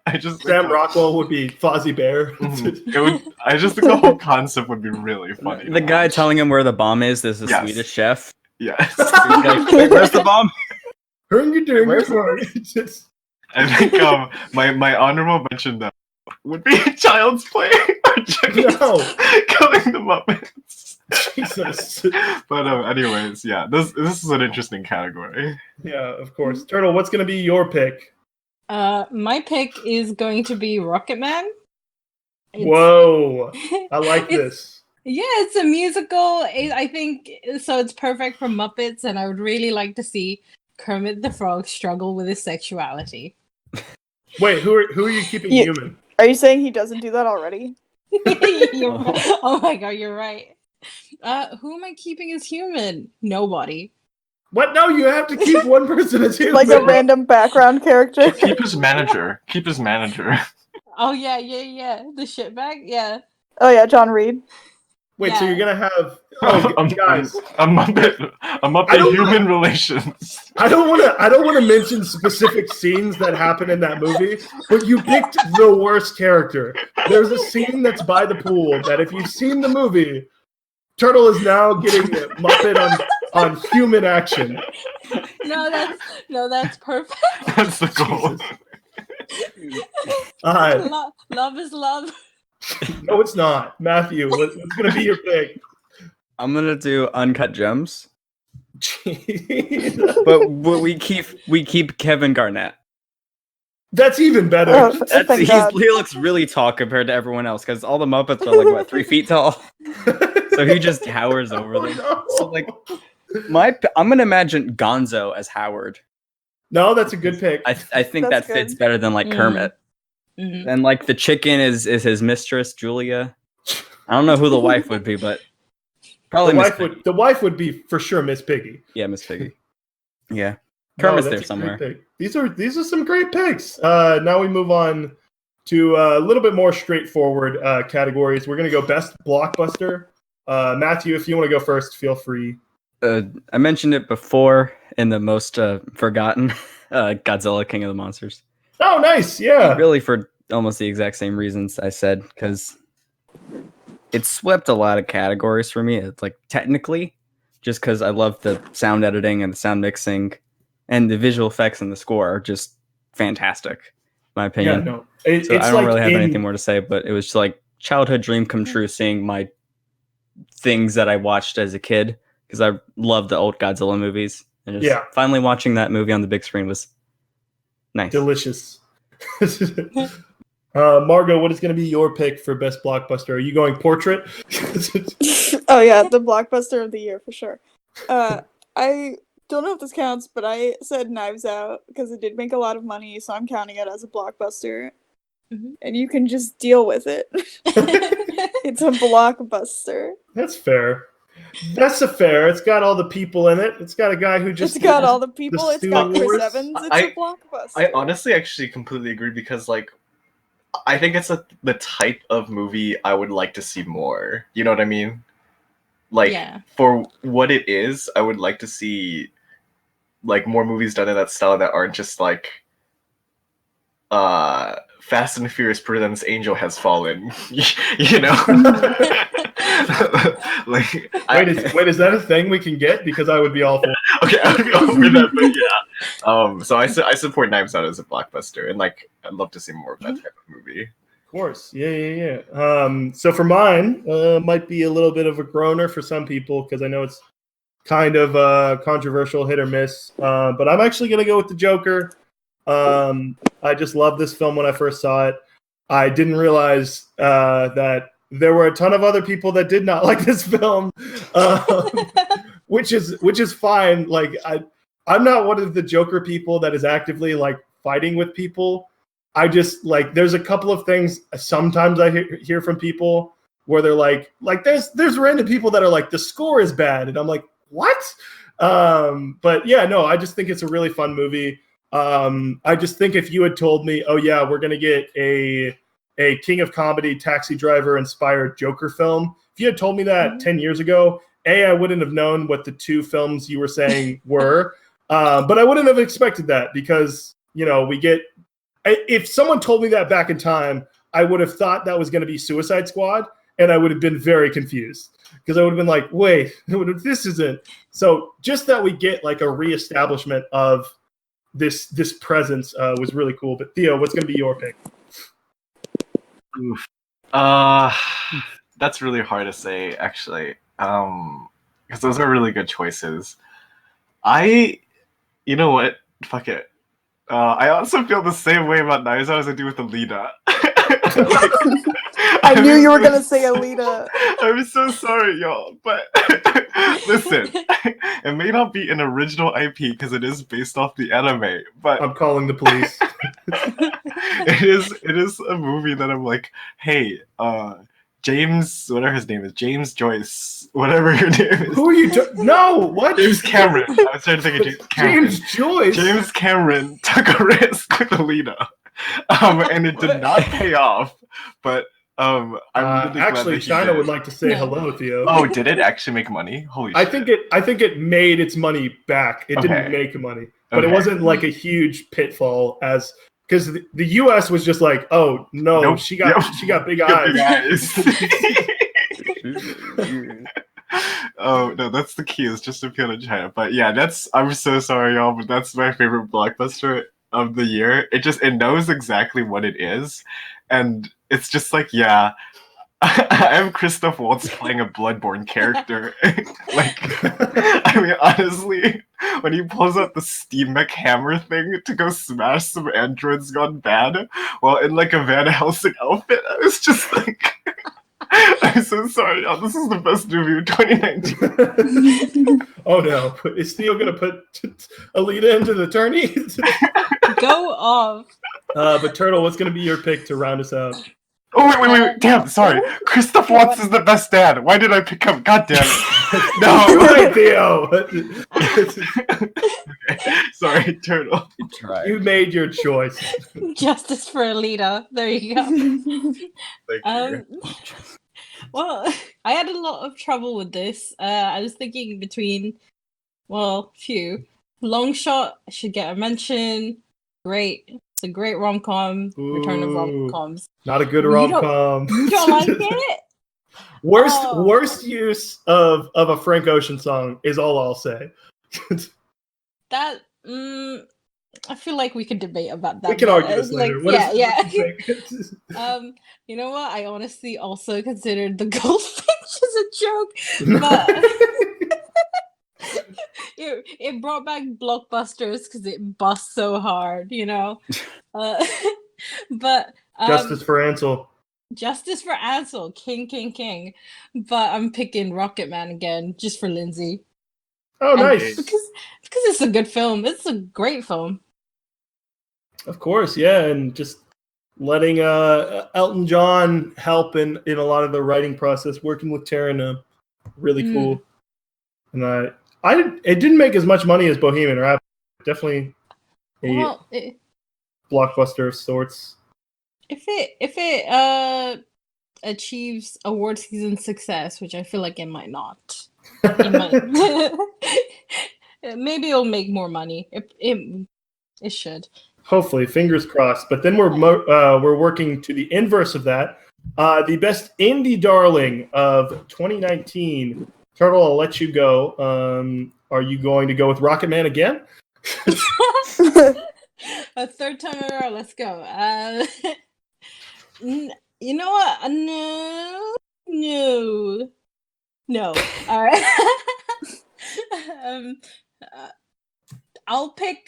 I just Sam Rockwell would be Fozzie Bear. It would. I just think the whole concept would be really funny. The guy telling him where the bomb is a Swedish chef. Yes. Like, wait, where's the bomb? I think my honorable mention would be Child's Play or killing the Muppets. Jesus. But anyways, yeah, this is an interesting category. Yeah, of course. Turtle, what's going to be your pick? My pick is going to be Rocketman. Whoa, I like this. Yeah, it's a musical. I think so. It's perfect for Muppets, and I would really like to see Kermit the Frog struggle with his sexuality. Wait, who are you keeping human? Are you saying he doesn't do that already? Oh my god, you're right. Who am I keeping as human? Nobody. What? No, you have to keep one person as human. Like a random background character. Keep his manager. Keep his manager. Oh yeah. The shitbag. Yeah. Oh yeah, John Reed. Wait, so Yeah. you're gonna have guys? A Muppet human relations. I don't want to mention specific scenes that happen in that movie, but you picked the worst character. There's a scene that's by the pool that if you've seen the movie, Turtle is now getting a Muppet on human action. No, that's perfect. That's the goal. Love is love. No, it's not. Matthew, what's going to be your pick? I'm gonna do Uncut Gems, Jeez. but we keep Kevin Garnett. That's even better. Oh, thank God. He looks really tall compared to everyone else because all the Muppets are like what 3 feet tall, so he just towers over them. No. So like, I'm gonna imagine Gonzo as Howard. No, that's a good pick. I think That's that fits good. better than like Kermit. Mhm. And like the chicken is his mistress Julia. I don't know who the wife would be, but probably Miss Piggy. The wife would be for sure Miss Piggy. Yeah, Miss Piggy. Yeah, No, Kermit's that's there a somewhere. great pick. These are some great picks. Now we move on to a little bit more straightforward categories. We're gonna go best blockbuster. Matthew, if you want to go first, feel free. I mentioned it before in the most forgotten Godzilla King of the Monsters. Oh, nice. Yeah. Really for almost the exact same reasons I said, because it swept a lot of categories for me. It's like technically, just because I love the sound editing and the sound mixing and the visual effects and the score are just fantastic, in my Yeah. opinion. No. So It's I don't like really have anything more to say, but it was just like childhood dream come true seeing my things that I watched as a kid, because I loved the old Godzilla movies. And just finally watching that movie on the big screen was nice. Delicious. Margot, what is going to be your pick for best blockbuster? Are you going Portrait? Oh yeah, the blockbuster of the year for sure. I don't know if this counts, but I said Knives Out because it did make a lot of money, so I'm counting it as a blockbuster. Mhm. And you can just deal with it. It's a blockbuster. That's fair. That's a fair. It's got all the people in it. It's got a guy who just It's got all the people. It's got Chris Steelers. Evans. It's I- a blockbuster. I honestly actually completely agree because like I think it's the type of movie I would like to see more. You know what I mean? Like Yeah. for what it is, I would like to see like more movies done in that style that aren't just like Fast and Furious presents Angel Has Fallen. You know? Like Wait, is that a thing we can get? Because I would be all for. okay, I would be all for that, but yeah. So I support Knives Out as a blockbuster, and like I'd love to see more of that type of movie. Of course, yeah. So for mine, might be a little bit of a groaner for some people because I know it's kind of controversial, hit or miss. But I'm actually gonna go with the Joker. I just loved this film when I first saw it. I didn't realize that there were a ton of other people that did not like this film, which is fine. Like I'm not one of the Joker people that is actively like fighting with people. I just like there's a couple of things sometimes I hear from people where they're like there's random people that are like the score is bad, and I'm like what? But yeah, no, I just think it's a really fun movie. I just think if you had told me, oh yeah, we're gonna get a King of Comedy Taxi Driver inspired Joker film, if you had told me that 10 years ago, I wouldn't have known what the two films you were saying were, but I wouldn't have expected that because if someone told me that back in time, I would have thought that was going to be Suicide Squad, and I would have been very confused because I would have been like, wait, this isn't. So just that we get like a reestablishment of this presence was really cool. But Theo, what's going to be your pick? Oof. That's really hard to say, actually. Because those are really good choices. You know what? Fuck it. I also feel the same way about Knives Out as I do with Alita. I knew you were gonna say Alita. I'm so sorry, y'all, but listen, it may not be an original IP because it is based off the anime, but I'm calling the police. it is a movie that I'm like, hey, James, whatever his name is, James Joyce, whatever your name is. Who are you? No, what? James Cameron. I was trying to think of James Cameron. James Joyce. James Cameron took a risk with Alita, and it did not pay off. But I'm really glad actually, that he China did. would like to say hello, Theo. Oh, did it actually make money? Holy I shit! think it made its money back. It didn't make money, but it wasn't like a huge pitfall as because the U.S. was just like, oh no, Nope. she got big eyes. Oh no, that's the key. It's just appeal to China. But yeah, I'm so sorry, y'all, but that's my favorite blockbuster of the year. It knows exactly what it is, and it's just like, yeah, I have Christoph Waltz playing a Bloodborne character. Like, I mean, honestly, when he pulls out the Steam Mech hammer thing to go smash some androids gone bad while in like a Van Helsing outfit, I was just like, I'm so sorry, y'all. This is the best movie of 2019. Oh no, is Theo gonna put Alita into the tourney? Go off. But Turtle, what's gonna be your pick to round us out? Oh wait! Damn, sorry. Christoph Waltz is the best dad. Why did I pick him? God damn it! No, right, Theo. Okay. Sorry, Turtle. You made your choice. Justice for Alita. There you go. Thank you. Well, I had a lot of trouble with this. I was thinking between, few. Long Shot should get a mention. Great. It's a great rom-com. Return of rom-coms. Not a good rom-com. You don't like it? Worst use of a Frank Ocean song is all I'll say. That I feel like we could debate about that. We can argue this later. Yeah. You know what? I honestly also considered the goldfinch as a joke, but it brought back blockbusters because it busts so hard, you know. But Justice for Ansel. Justice for Ansel, King. But I'm picking Rocket Man again, just for Lindsay. Oh, nice. Because it's a good film. It's a great film. Of course, yeah, and just letting Elton John help in a lot of the writing process, working with Taryn, really cool. And it didn't make as much money as Bohemian Rhapsody. Definitely a blockbuster of sorts. If it achieves award season success, which I feel like it might not, maybe it'll make more money. It should. Hopefully, fingers crossed. But then we're working to the inverse of that. The best indie darling of 2019. Turtle, I'll let you go. Are you going to go with Rocket Man again? A third time in a row. Let's go. You know what? No. All right. I'll pick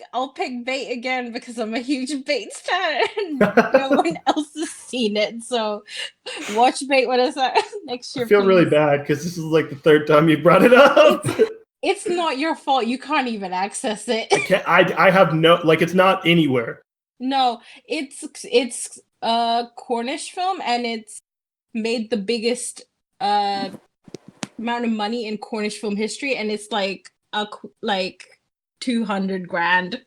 Bait again because I'm a huge Bates fan and no one else has seen it. So watch Bait when it's out next year. I feel really bad because this is like the third time you brought it up. It's not your fault. You can't even access it. I have no, like, it's not anywhere. No, it's a Cornish film and it's made the biggest amount of money in Cornish film history, and it's like 200,000.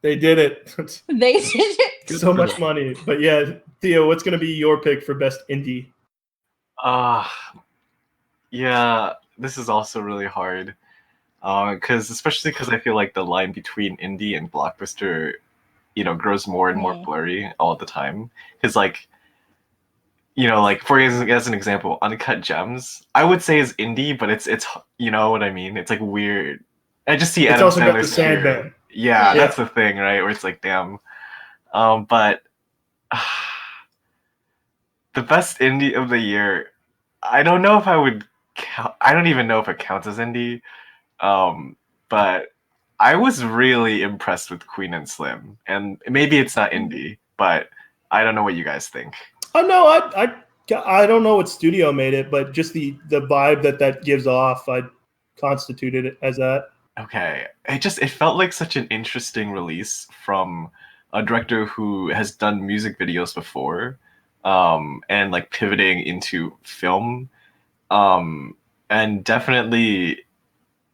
They did it. They did it. So much money. But yeah, Theo, what's going to be your pick for best indie? Yeah, this is also really hard. Especially because I feel like the line between indie and blockbuster, grows more and more blurry all the time. Because for as an example, Uncut Gems, I would say is indie, but it's you know what I mean? It's like weird. I just see Adam also got the Sandler's Sandman. Yeah, that's the thing, right? Where it's like, damn. But the best indie of the year, I don't know if I would count. I don't even know if it counts as indie. But I was really impressed with Queen and Slim, and maybe it's not indie, but I don't know what you guys think. Oh no, I don't know what studio made it, but just the vibe that gives off, I constituted it as that. Okay, it felt like such an interesting release from a director who has done music videos before, and like pivoting into film, and definitely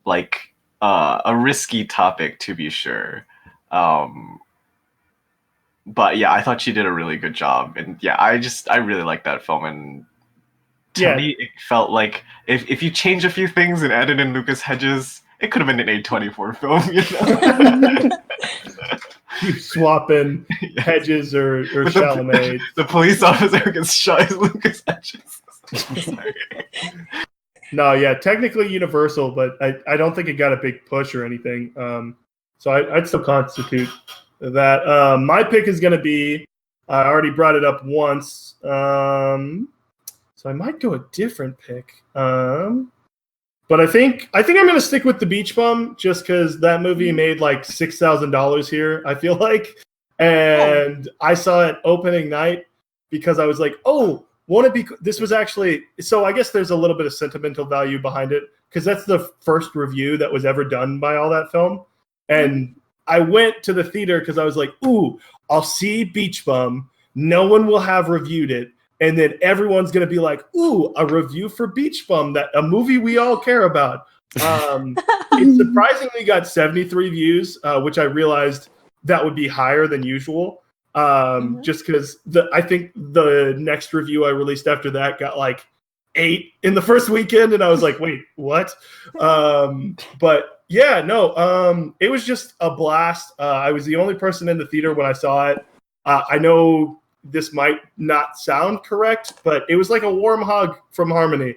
like a risky topic to be sure. But yeah, I thought she did a really good job, and yeah, I really like that film, and to Yeah. me, it felt like if you change a few things and added in Lucas Hedges, it could have been an A24 film, you know? You swap in Hedges or But Chalamet. the police officer who gets shot is Lucas Hedges. Sorry. No, yeah, technically Universal, but I don't think it got a big push or anything. So I'd still constitute that. My pick is going to be, I already brought it up once, so I might go a different pick. But I think I'm going to stick with The Beach Bum just because that movie made like $6,000 here, I feel like. And I saw it opening night because I was like, oh, won't it be? This was actually, so I guess there's a little bit of sentimental value behind it because that's the first review that was ever done by all that film. And I went to the theater because I was like, ooh, I'll see Beach Bum. No one will have reviewed it. And then everyone's going to be like, ooh, a review for Beach Bum, that a movie we all care about. It surprisingly got 73 views, which I realized that would be higher than usual. Just because I think the next review I released after that got like 8 in the first weekend. And I was like, wait, what? But yeah, no, it was just a blast. I was the only person in the theater when I saw it. I know this might not sound correct, but it was like a warm hug from Harmony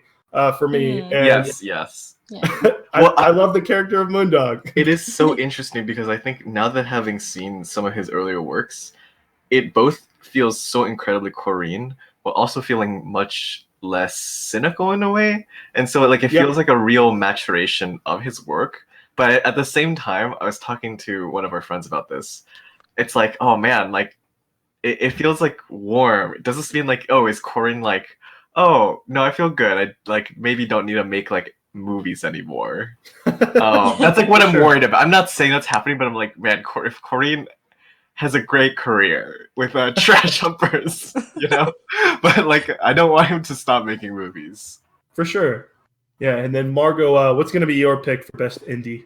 for me. And Yes. Yeah. I love the character of Moondog. It is so interesting because I think now that having seen some of his earlier works, it both feels so incredibly Korean, but also feeling much less cynical in a way. And so like it feels like a real maturation of his work. But at the same time, I was talking to one of our friends about this. It's like, oh man, like it feels like warm. It doesn't mean like, oh, is Korean like, oh no, I feel good. I like maybe don't need to make like movies anymore. That's like what I'm worried about. I'm not saying that's happening, but I'm like, man, if Korean has a great career with trash humpers, you know, but like I don't want him to stop making movies. For sure. Yeah, and then Margot, what's going to be your pick for best indie?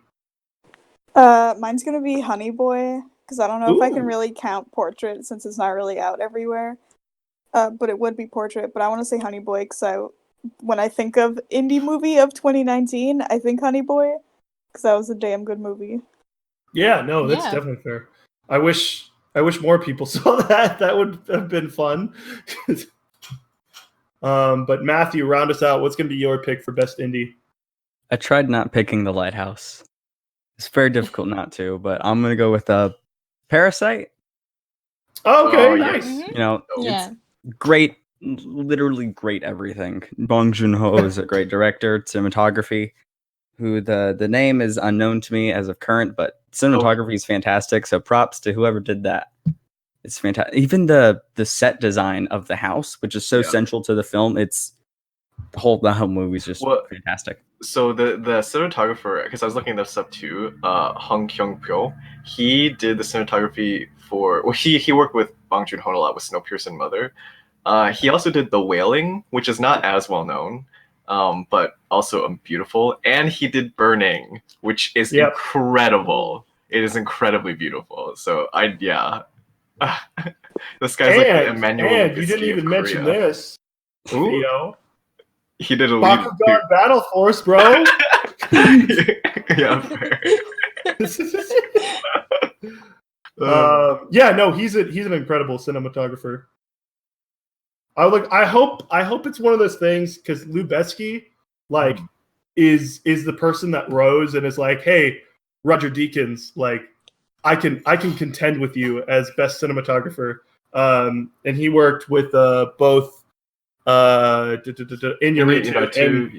Mine's gonna be Honey Boy, because I don't know if I can really count Portrait since it's not really out everywhere. But it would be Portrait. But I want to say Honey Boy because when I think of indie movie of 2019, I think Honey Boy because that was a damn good movie. Yeah, no, that's definitely fair. I wish more people saw that. That would have been fun. But Matthew, round us out. What's going to be your pick for best indie? I tried not picking The Lighthouse. It's very difficult not to, but I'm going to go with Parasite. Oh, okay, Oh, nice. yes. You know, it's great, literally great everything. Bong Joon-ho is a great director, cinematography, who the name is unknown to me as of current, but cinematography is fantastic, so props to whoever did that. It's fantastic. Even the set design of the house, which is so central to the film, it's the whole movie is just fantastic. So the cinematographer, because I was looking this up too, Hong Kyung-pyo, he did the cinematography for, well, he worked with Bong Joon-ho a lot with Snowpiercer and Mother. He also did The Wailing, which is not as well known, but also beautiful. And he did Burning, which is incredible. It is incredibly beautiful. So this guy's like the Emmanuel. And you didn't even mention this, Theo. He did a Bakugan Battle Force, bro. Yeah, fair. He's an incredible cinematographer. I hope it's one of those things because Lubetzky like is the person that rose and is like, hey, Roger Deakins, like I can contend with you as best cinematographer. And he worked with both Inuyasha and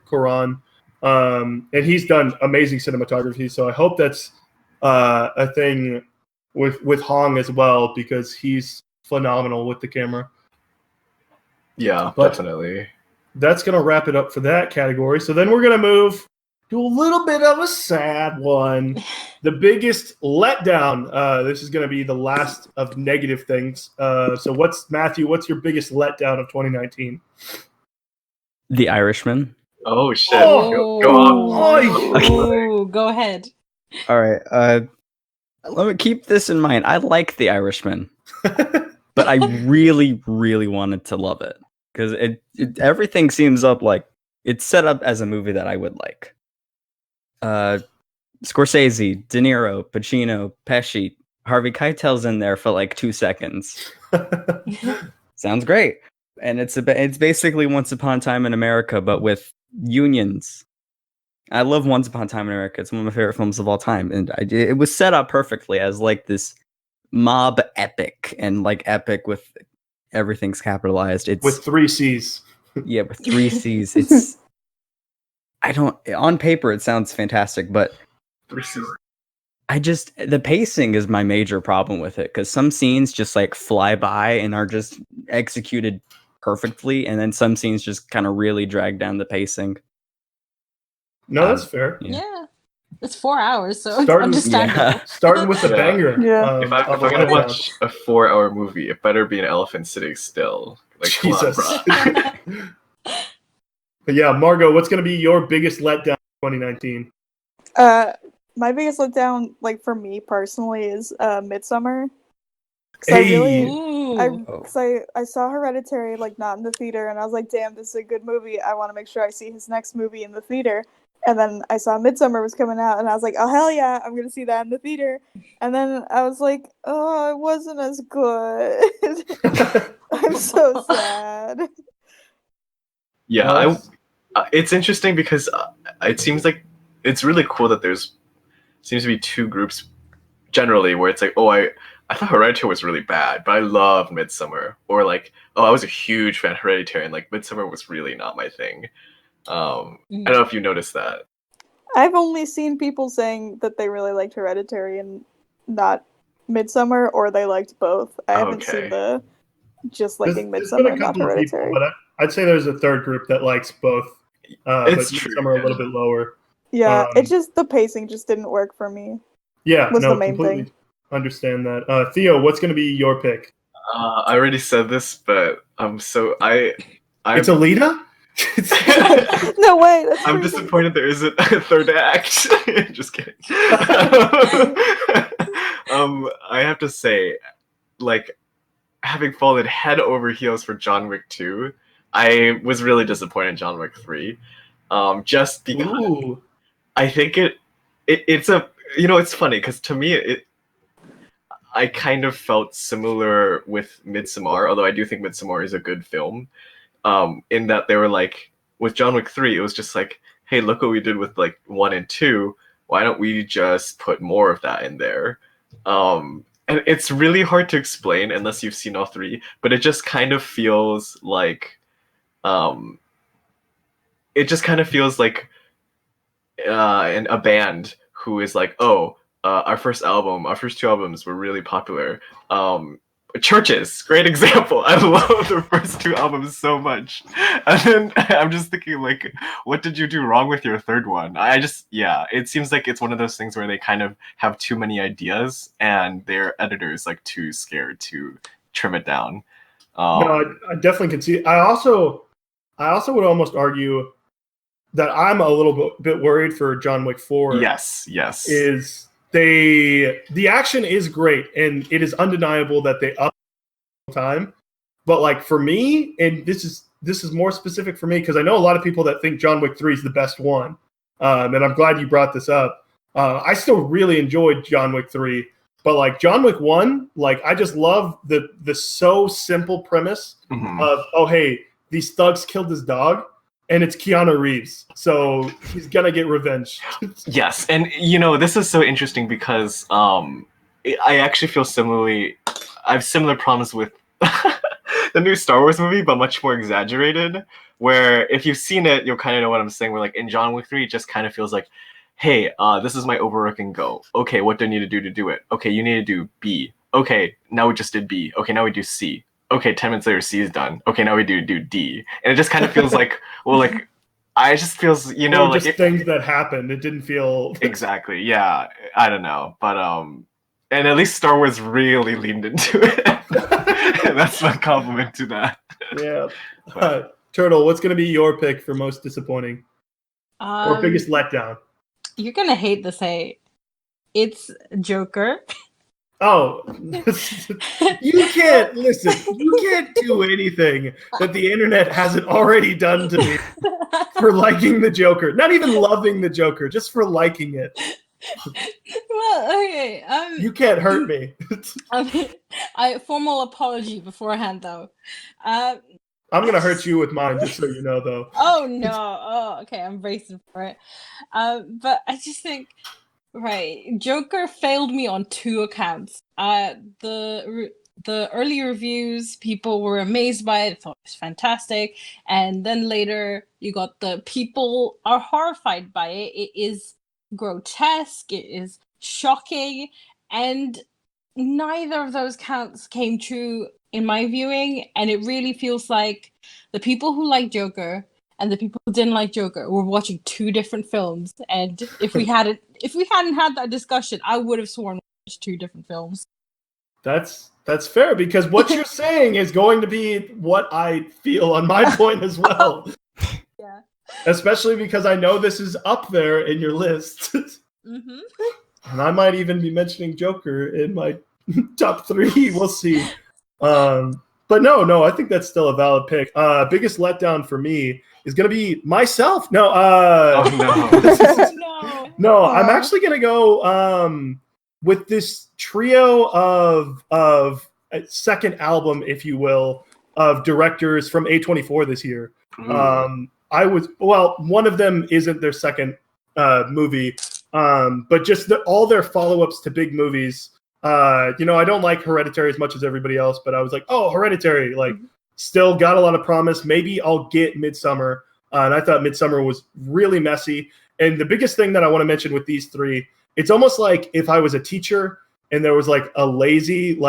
Quran. And he's done amazing cinematography. So I hope that's a thing with Hong as well because he's phenomenal with the camera. Yeah, definitely. That's gonna wrap it up for that category. So then we're gonna move to a little bit of a sad one. The biggest letdown. This is going to be the last of negative things. So Matthew, what's your biggest letdown of 2019? The Irishman. Oh shit! Oh. Go on. Oh, go ahead. All right. Let me keep this in mind. I like The Irishman, but I really, really wanted to love it because everything seems up like it's set up as a movie that I would like. Scorsese, De Niro, Pacino, Pesci, Harvey Keitel's in there for like 2 seconds. Sounds great. And it's basically Once Upon a Time in America, but with unions. I love Once Upon a Time in America. It's one of my favorite films of all time. And it was set up perfectly as like this mob epic, and like epic with everything's capitalized. It's with 3 C's. Yeah, with 3 C's. It's on paper it sounds fantastic, but 3 C's. The pacing is my major problem with it, because some scenes just like fly by and are just executed perfectly, and then some scenes just kind of really drag down the pacing. No, that's fair. Yeah. It's 4 hours, so Starting- it's understandable. Yeah. Starting with a Yeah. banger. Yeah. If I'm gonna watch a 4-hour movie, it better be an elephant sitting still. Like, come on, Jesus. bro. But yeah, Margot, what's going to be your biggest letdown in 2019? My biggest letdown, like for me personally, is Midsummer. Hey. I saw Hereditary like not in the theater, and I was like, damn, this is a good movie. I want to make sure I see his next movie in the theater. And then I saw Midsummer was coming out, and I was like, oh hell yeah, I'm gonna see that in the theater. And then I was like, oh, it wasn't as good. I'm so sad. Yeah, it's interesting because it seems like it's really cool that seems to be 2 groups generally where it's like, oh, I thought Hereditary was really bad, but I love Midsummer. Or like, oh, I was a huge fan of Hereditary, and like Midsummer was really not my thing. I don't know if you noticed that. I've only seen people saying that they really liked Hereditary and not Midsummer, or they liked both. I haven't seen the just liking Midsummer and not Hereditary. People, but I'd say there's a third group that likes both. It's but true, Midsummer a little bit lower. Yeah, it just, the pacing just didn't work for me. Yeah, was no, the main completely thing. Understand that. Theo, what's going to be your pick? I already said this, but it's Alita? No way. That's I'm crazy. disappointed there isn't a third act. Just kidding. I have to say, like, having fallen head over heels for John Wick 2, I was really disappointed in John Wick 3. Just because Ooh. I think it's a, it's funny because to me I kind of felt similar with Midsommar, although I do think Midsommar is a good film. In that they were like, with John Wick 3, it was just like, hey, look what we did with like 1 and 2. Why don't we just put more of that in there? And it's really hard to explain unless you've seen all 3, but it just kind of feels like, a band who is like, oh, our first 2 albums were really popular. Churches, great example. I love the first 2 albums so much. And then I'm just thinking, like, what did you do wrong with your 3rd one? It seems like it's one of those things where they kind of have too many ideas and their editor's like too scared to trim it down. No, I definitely can see. I also would almost argue that I'm a little bit worried for John Wick 4. Yes. The action is great, and it is undeniable that they up time. But like for me, and this is more specific for me because I know a lot of people that think John Wick 3 is the best one, and I'm glad you brought this up. I still really enjoyed John Wick 3, but like John Wick 1, like I just love the so simple premise of, oh hey, these thugs killed his dog. And it's Keanu Reeves, so he's gonna get revenge. Yes, and this is so interesting because I actually feel similarly. I have similar problems with the new Star Wars movie, but much more exaggerated. Where if you've seen it, you'll kind of know what I'm saying. Where like in John Wick 3, it just kind of feels like, hey, this is my overarching goal. Okay, what do I need to do it? Okay, you need to do B. Okay, now we just did B. Okay, now we do C. Okay, 10 minutes later, C is done. Okay, now we do D. And it just kind of feels like, well, like, I just feels, you Or know, like just things that happened. It didn't feel exactly. Yeah, I don't know, but and at least Star Wars really leaned into it. And that's my compliment to that. Yeah. But Turtle, what's going to be your pick for most disappointing or biggest letdown? You're gonna hate this hate. It's Joker. Oh, you can't listen. You can't do anything that the internet hasn't already done to me for liking the Joker. Not even loving the Joker, just for liking it. Well, okay. You can't hurt me. I formal apology beforehand, though. I'm gonna hurt you with mine, just so you know, though. Oh no! Oh, okay. I'm bracing for it. But I just think, right, Joker failed me on two accounts. The early reviews, people were amazed by it, thought it was fantastic, and then later you got the people are horrified by it. It is grotesque. It is shocking, and neither of those counts came true in my viewing, and it really feels like the people who like Joker and the people who didn't like Joker were watching two different films. And if we hadn't had that discussion, I would have sworn it was two different films. That's fair, because what you're saying is going to be what I feel on my point as well. Yeah. Especially because I know this is up there in your list. Mm-hmm. And I might even be mentioning Joker in my top 3. We'll see. But no, I think that's still a valid pick. Biggest letdown for me is going to be myself. No. No. No, I'm actually going to go with this trio of second album, if you will, of directors from A24 this year. One of them isn't their second movie, but just all their follow-ups to big movies. I don't like Hereditary as much as everybody else, but I was like, oh, Hereditary, still got a lot of promise. Maybe I'll get Midsummer. And I thought Midsummer was really messy. And the biggest thing that I want to mention with these 3, it's almost like if I was a teacher and there was a lazy, he's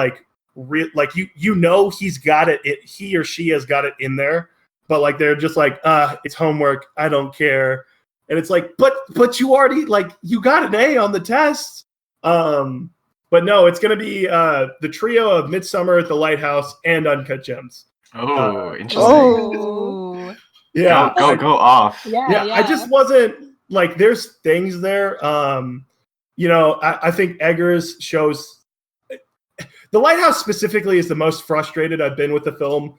got it, he or she has got it in there, but they're just it's homework, I don't care. And it's but you already you got an A on the test. But no, it's going to be the trio of Midsummer, The Lighthouse, and Uncut Gems. Interesting. Oh. Yeah. Go off. Yeah. I just wasn't there's things there. I think Eggers shows The Lighthouse specifically is the most frustrated I've been with the film.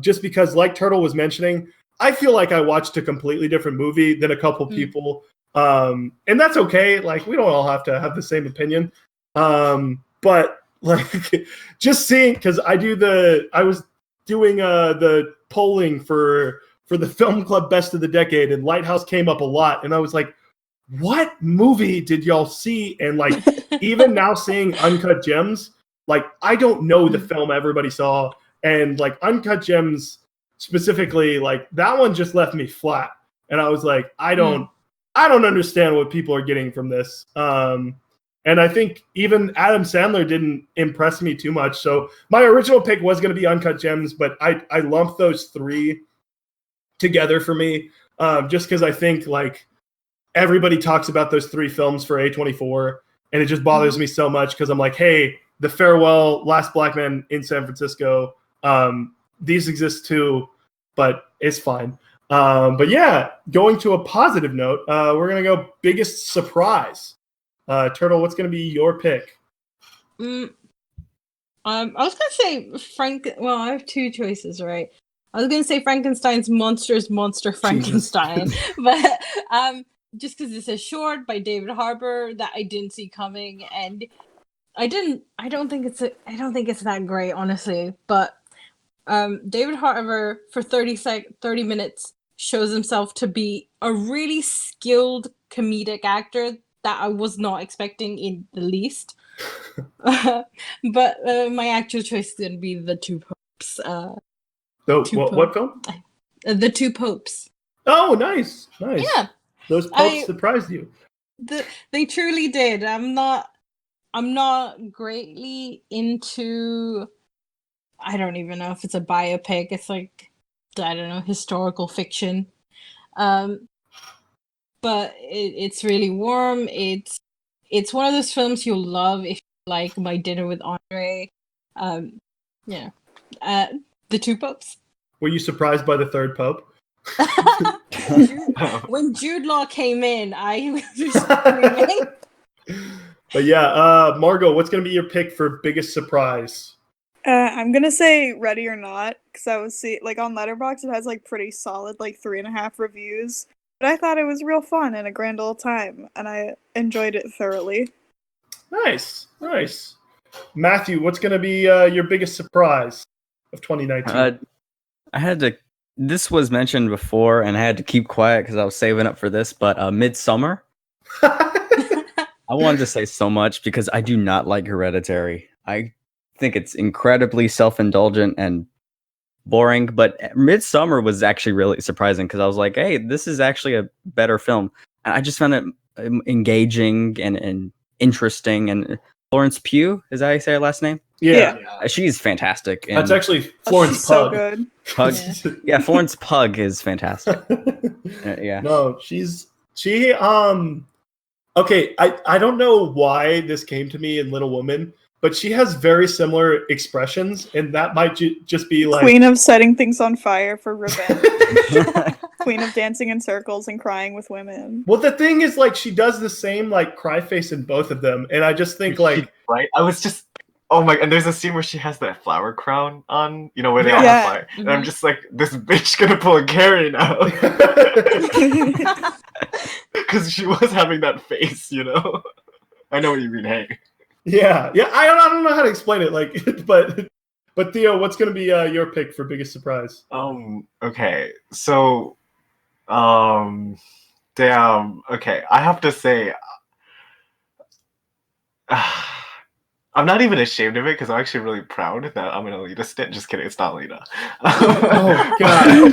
Just because, like Turtle was mentioning, I feel like I watched a completely different movie than a couple people. And that's okay. We don't all have to have the same opinion. But just seeing, because I was doing the polling for the Film Club Best of the Decade, and Lighthouse came up a lot, and I was like, what movie did y'all see? And even now seeing Uncut Gems, I don't know the film everybody saw, and Uncut Gems specifically, that one just left me flat, and I was like, I don't understand what people are getting from this. And I think even Adam Sandler didn't impress me too much. So my original pick was going to be Uncut Gems, but I lumped those 3 together for me, just because I think everybody talks about those 3 films for A24, and it just bothers me so much because I'm like, hey, The Farewell, Last Black Man in San Francisco, these exist too, but it's fine. But yeah, going to a positive note, we're going to go biggest surprise. Turtle, what's going to be your pick? I was going to say Well, I have 2 choices, right? I was going to say Frankenstein's Monster Frankenstein, but just because it's a short by David Harbour that I didn't see coming, and I don't think it's that great, honestly. But David Harbour for 30 minutes shows himself to be a really skilled comedic actor that I was not expecting in the least. But my actual choice is going to be The Two Popes. What film? The Two Popes. Oh, nice. Yeah. Those popes surprised you. They truly did. I'm not greatly into, I don't even know if it's a biopic. It's I don't know, historical fiction. But it's really warm. It's one of those films you'll love if you like My Dinner with Andre. Yeah, The Two Popes. Were you surprised by the third Pope? When Jude Law came in, I was screaming. But yeah, Margot, what's going to be your pick for biggest surprise? I'm gonna say Ready or Not, because I was like on Letterboxd, it has like pretty solid like 3.5 reviews. But I thought it was real fun and a grand old time, and I enjoyed it thoroughly. Nice. Matthew, what's going to be your biggest surprise of 2019? I had to. This was mentioned before, and I had to keep quiet because I was saving up for this. But Midsommar. I wanted to say so much because I do not like Hereditary. I think it's incredibly self-indulgent and boring. But Midsommar was actually really surprising because I was like, "Hey, this is actually a better film." And I just found it engaging and interesting. And Florence Pugh, is that how you say her last name? Yeah. She's fantastic. That's actually Florence She's Pugh. so good. Pug. Yeah, Florence Pugh is fantastic. Yeah. No, she okay, I don't know why this came to me in Little Woman, but she has very similar expressions, and that might just be like Queen of setting things on fire for revenge. Queen of dancing in circles and crying with women. Well, the thing is, like, she does the same like cry face in both of them, and I just think like right. I was just. Oh my! And there's a scene where she has that flower crown on, where they all Yeah. have fire, and I'm just like, this bitch gonna pull a Carrie now, because she was having that face, I know what you mean. Hey, yeah. I don't know how to explain it, like, but Theo, what's gonna be your pick for biggest surprise? Okay, so, damn. Okay, I have to say. I'm not even ashamed of it because I'm actually really proud that I'm an elitist. Just kidding, it's not Lena. Oh God.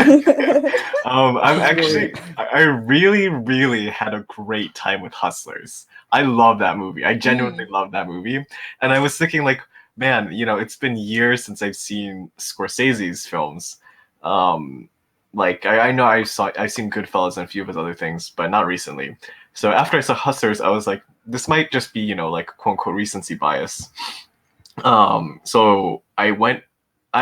I really, really had a great time with Hustlers. I love that movie. I genuinely love that movie. And I was thinking, like, man, it's been years since I've seen Scorsese's films. Like I know I've seen Goodfellas and a few of his other things, but not recently. So after I saw Hustlers, I was like, this might just be, like, quote unquote recency bias. So I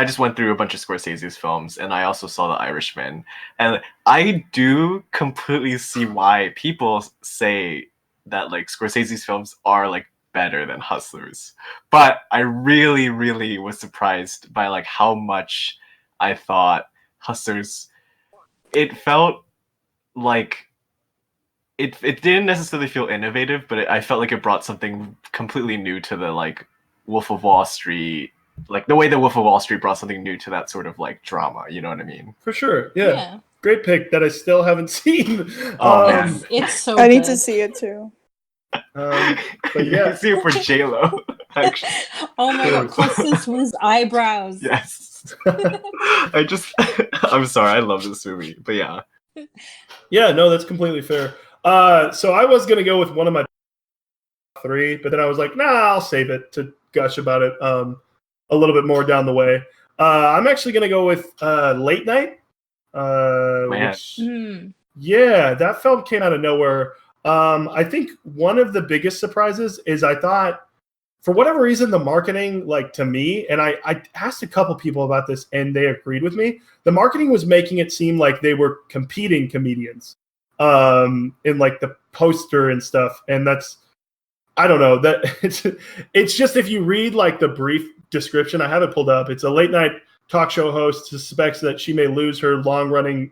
just went through a bunch of Scorsese's films, and I also saw The Irishman. And I do completely see why people say that, like, Scorsese's films are, like, better than Hustlers. But I really, really was surprised by, like, how much I thought Hustlers, it felt like it didn't necessarily feel innovative, but I felt like it brought something completely new to the, like, Wolf of Wall Street, like the way that Wolf of Wall Street brought something new to that sort of, like, drama. You know what I mean? For sure. Yeah. Great pick that I still haven't seen. Oh, man. It's so I need good. to see it too. But You yeah. can see it for J-Lo, actually. Oh my god, Costas was eyebrows. Yes. I'm sorry, I love this movie, but yeah. Yeah, no, that's completely fair. So I was gonna go with one of my 3, but then I was like, nah, I'll save it to gush about it a little bit more down the way. I'm actually gonna go with Late Night. Which, yeah, that film came out of nowhere. I think one of the biggest surprises is I thought, for whatever reason, the marketing, like, to me, and I asked a couple people about this and they agreed with me, the marketing was making it seem like they were competing comedians in, like, the poster and stuff. And that's, I don't know, that it's just, if you read, like, the brief description, I have it pulled up. It's a late night talk show host suspects that she may lose her long running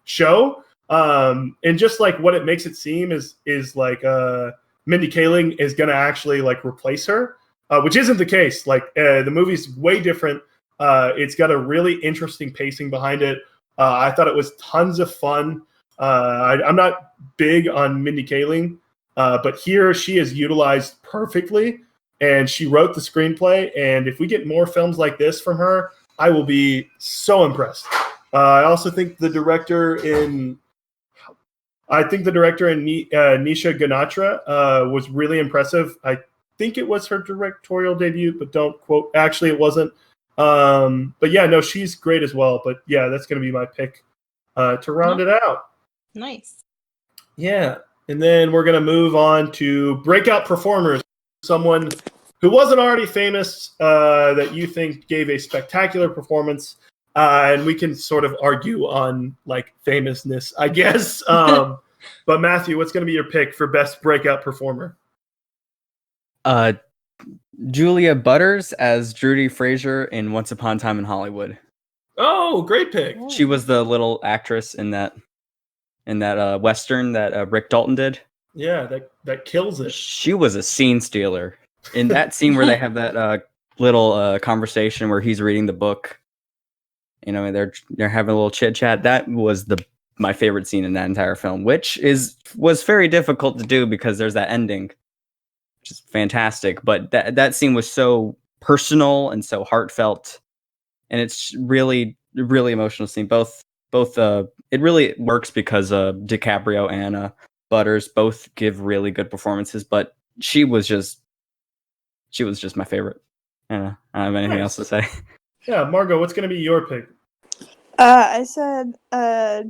show. And just, like, what it makes it seem is like Mindy Kaling is going to actually, like, replace her, which isn't the case. Like, the movie's way different. It's got a really interesting pacing behind it. I thought it was tons of fun. I'm not big on Mindy Kaling, but here she is utilized perfectly, and she wrote the screenplay. And if we get more films like this from her, I will be so impressed. I also think the director in Nisha Ganatra was really impressive. I think it was her directorial debut, but don't quote. Actually, it wasn't. But yeah, no, she's great as well. But yeah, that's going to be my pick to round it out. Nice. Yeah. And then we're going to move on to breakout performers. Someone who wasn't already famous that you think gave a spectacular performance. And we can sort of argue on like famousness, I guess. But Matthew, what's going to be your pick for best breakout performer? Julia Butters as Judy Fraser in Once Upon a Time in Hollywood. Oh, great pick. She was the little actress in that Western that Rick Dalton did. Yeah, that kills it. She was a scene stealer. In that scene where they have that little conversation where he's reading the book, you know, they're having a little chit chat. That was my favorite scene in that entire film, which was very difficult to do because there's that ending, which is fantastic. But that scene was so personal and so heartfelt, and it's really emotional scene. Both it really works because DiCaprio and Butters both give really good performances, but she was just my favorite. I don't have anything else to say. Yeah, Margot, what's going to be your pick? I said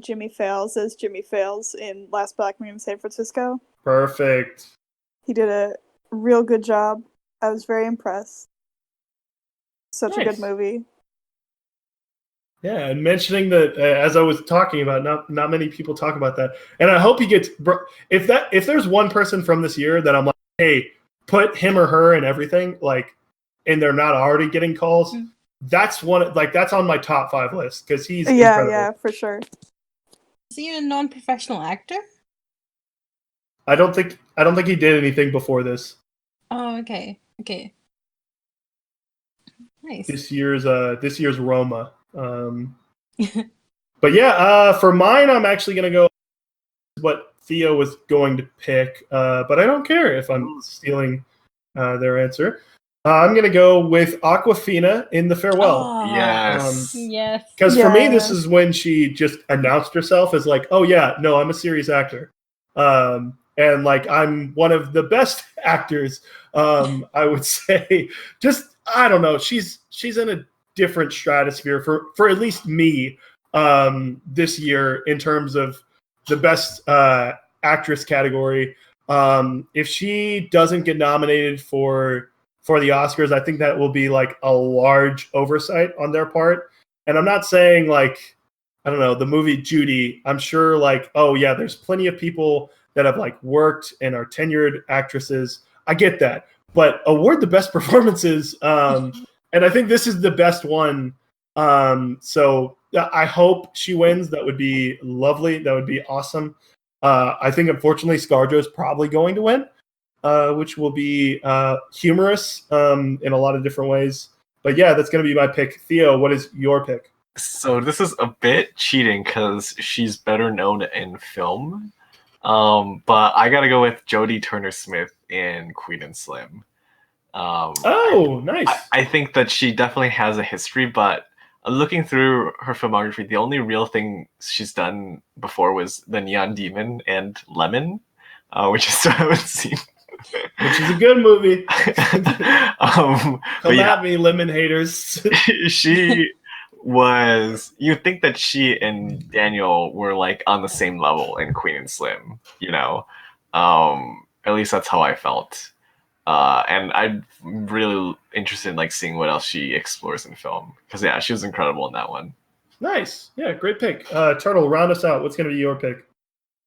Jimmy Fails as Jimmy Fails in Last Black Man in San Francisco. Perfect. He did a real good job. I was very impressed. Such a good movie. Yeah, and mentioning that as I was talking about, not many people talk about that, and I hope he gets. If there's one person from this year that I'm like, hey, put him or her in everything, like, and they're not already getting calls. Mm-hmm. That's that's on my top 5 list because he's incredible. Yeah, for sure. Is he a non-professional actor? I don't think he did anything before this. Oh, okay. Nice. This year's Roma. But yeah, for mine, I'm actually gonna go what Theo was going to pick, but I don't care if I'm stealing their answer. I'm gonna go with Awkwafina in The Farewell. Oh, yes. Yes. Because for me, this is when she just announced herself as like, oh yeah, no, I'm a serious actor, and like I'm one of the best actors. I would say, just I don't know, she's in a different stratosphere for at least me this year in terms of the best actress category. If she doesn't get nominated for the Oscars, I think that will be like a large oversight on their part. And I'm not saying like, I don't know, the movie Judy, I'm sure like, oh yeah, there's plenty of people that have like worked and are tenured actresses. I get that, but award the best performances. And I think this is the best one. So I hope she wins. That would be lovely. That would be awesome. I think unfortunately ScarJo's probably going to win. Which will be humorous in a lot of different ways. But yeah, that's going to be my pick. Theo, what is your pick? So this is a bit cheating because she's better known in film. But I got to go with Jodie Turner-Smith in Queen and Slim. Nice. I think that she definitely has a history, but looking through her filmography, the only real thing she's done before was The Neon Demon and Lemon, which I still haven't seen. Which is a good movie. Come at me, Lemon haters. She was. You'd think that she and Daniel were like on the same level in Queen and Slim, you know. At least that's how I felt. And I'm really interested in like seeing what else she explores in film because yeah, she was incredible in that one. Nice, yeah, great pick. Turtle, round us out. What's going to be your pick?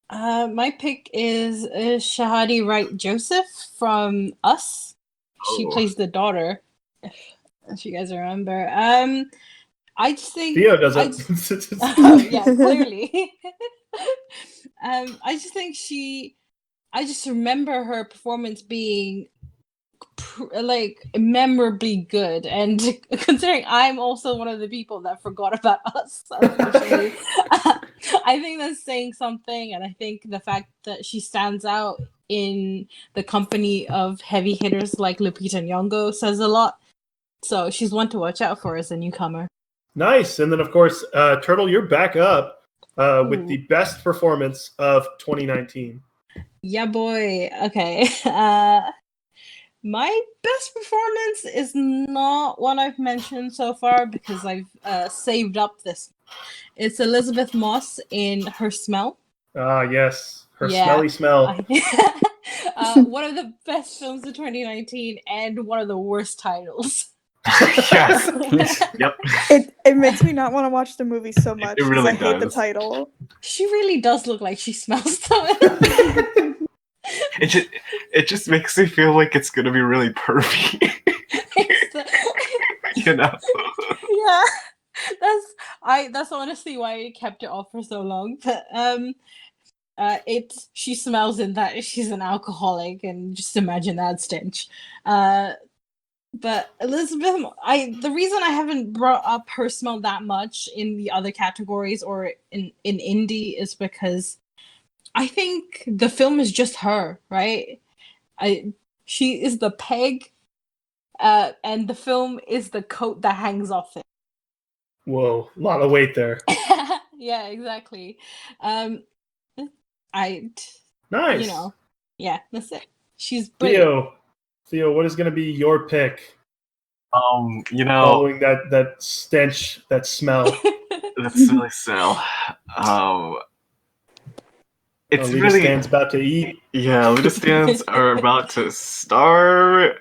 My pick is Shahadi Wright Joseph from Us. She plays the daughter, if you guys remember. I just think Theo does it. Yeah, clearly. I just think I just remember her performance being like memorably good, and considering I'm also one of the people that forgot about Us, unfortunately, I think that's saying something. And I think the fact that she stands out in the company of heavy hitters like Lupita Nyong'o says a lot. So she's one to watch out for as a newcomer. Nice. And then of course, Turtle, you're back up with the best performance of 2019. Yeah, boy. Okay. My best performance is not one I've mentioned so far because I've saved up this It's Elizabeth Moss in Her Smell. Ah, yes. Her Yeah. smelly smell. One of the best films of 2019 and one of the worst titles. Yes. Yep. It makes me not want to watch the movie so much because really I hate the does. title. She really does look like she smells something. It just makes me feel like it's gonna be really pervy. You know? Yeah. That's honestly why I kept it off for so long. But she smells in that she's an alcoholic, and just imagine that stench. But Elizabeth, the reason I haven't brought up Her Smell that much in the other categories or in indie is because I think the film is just her, right? She is the peg, and the film is the coat that hangs off it. Whoa, a lot of weight there. Yeah, exactly. Nice. You know, yeah, that's it. She's brilliant. Theo, what is going to be your pick? You know, following that stench, that smell. That's really smell. It's Alita really Stan's about to eat. Yeah, Alita Stans are about to star.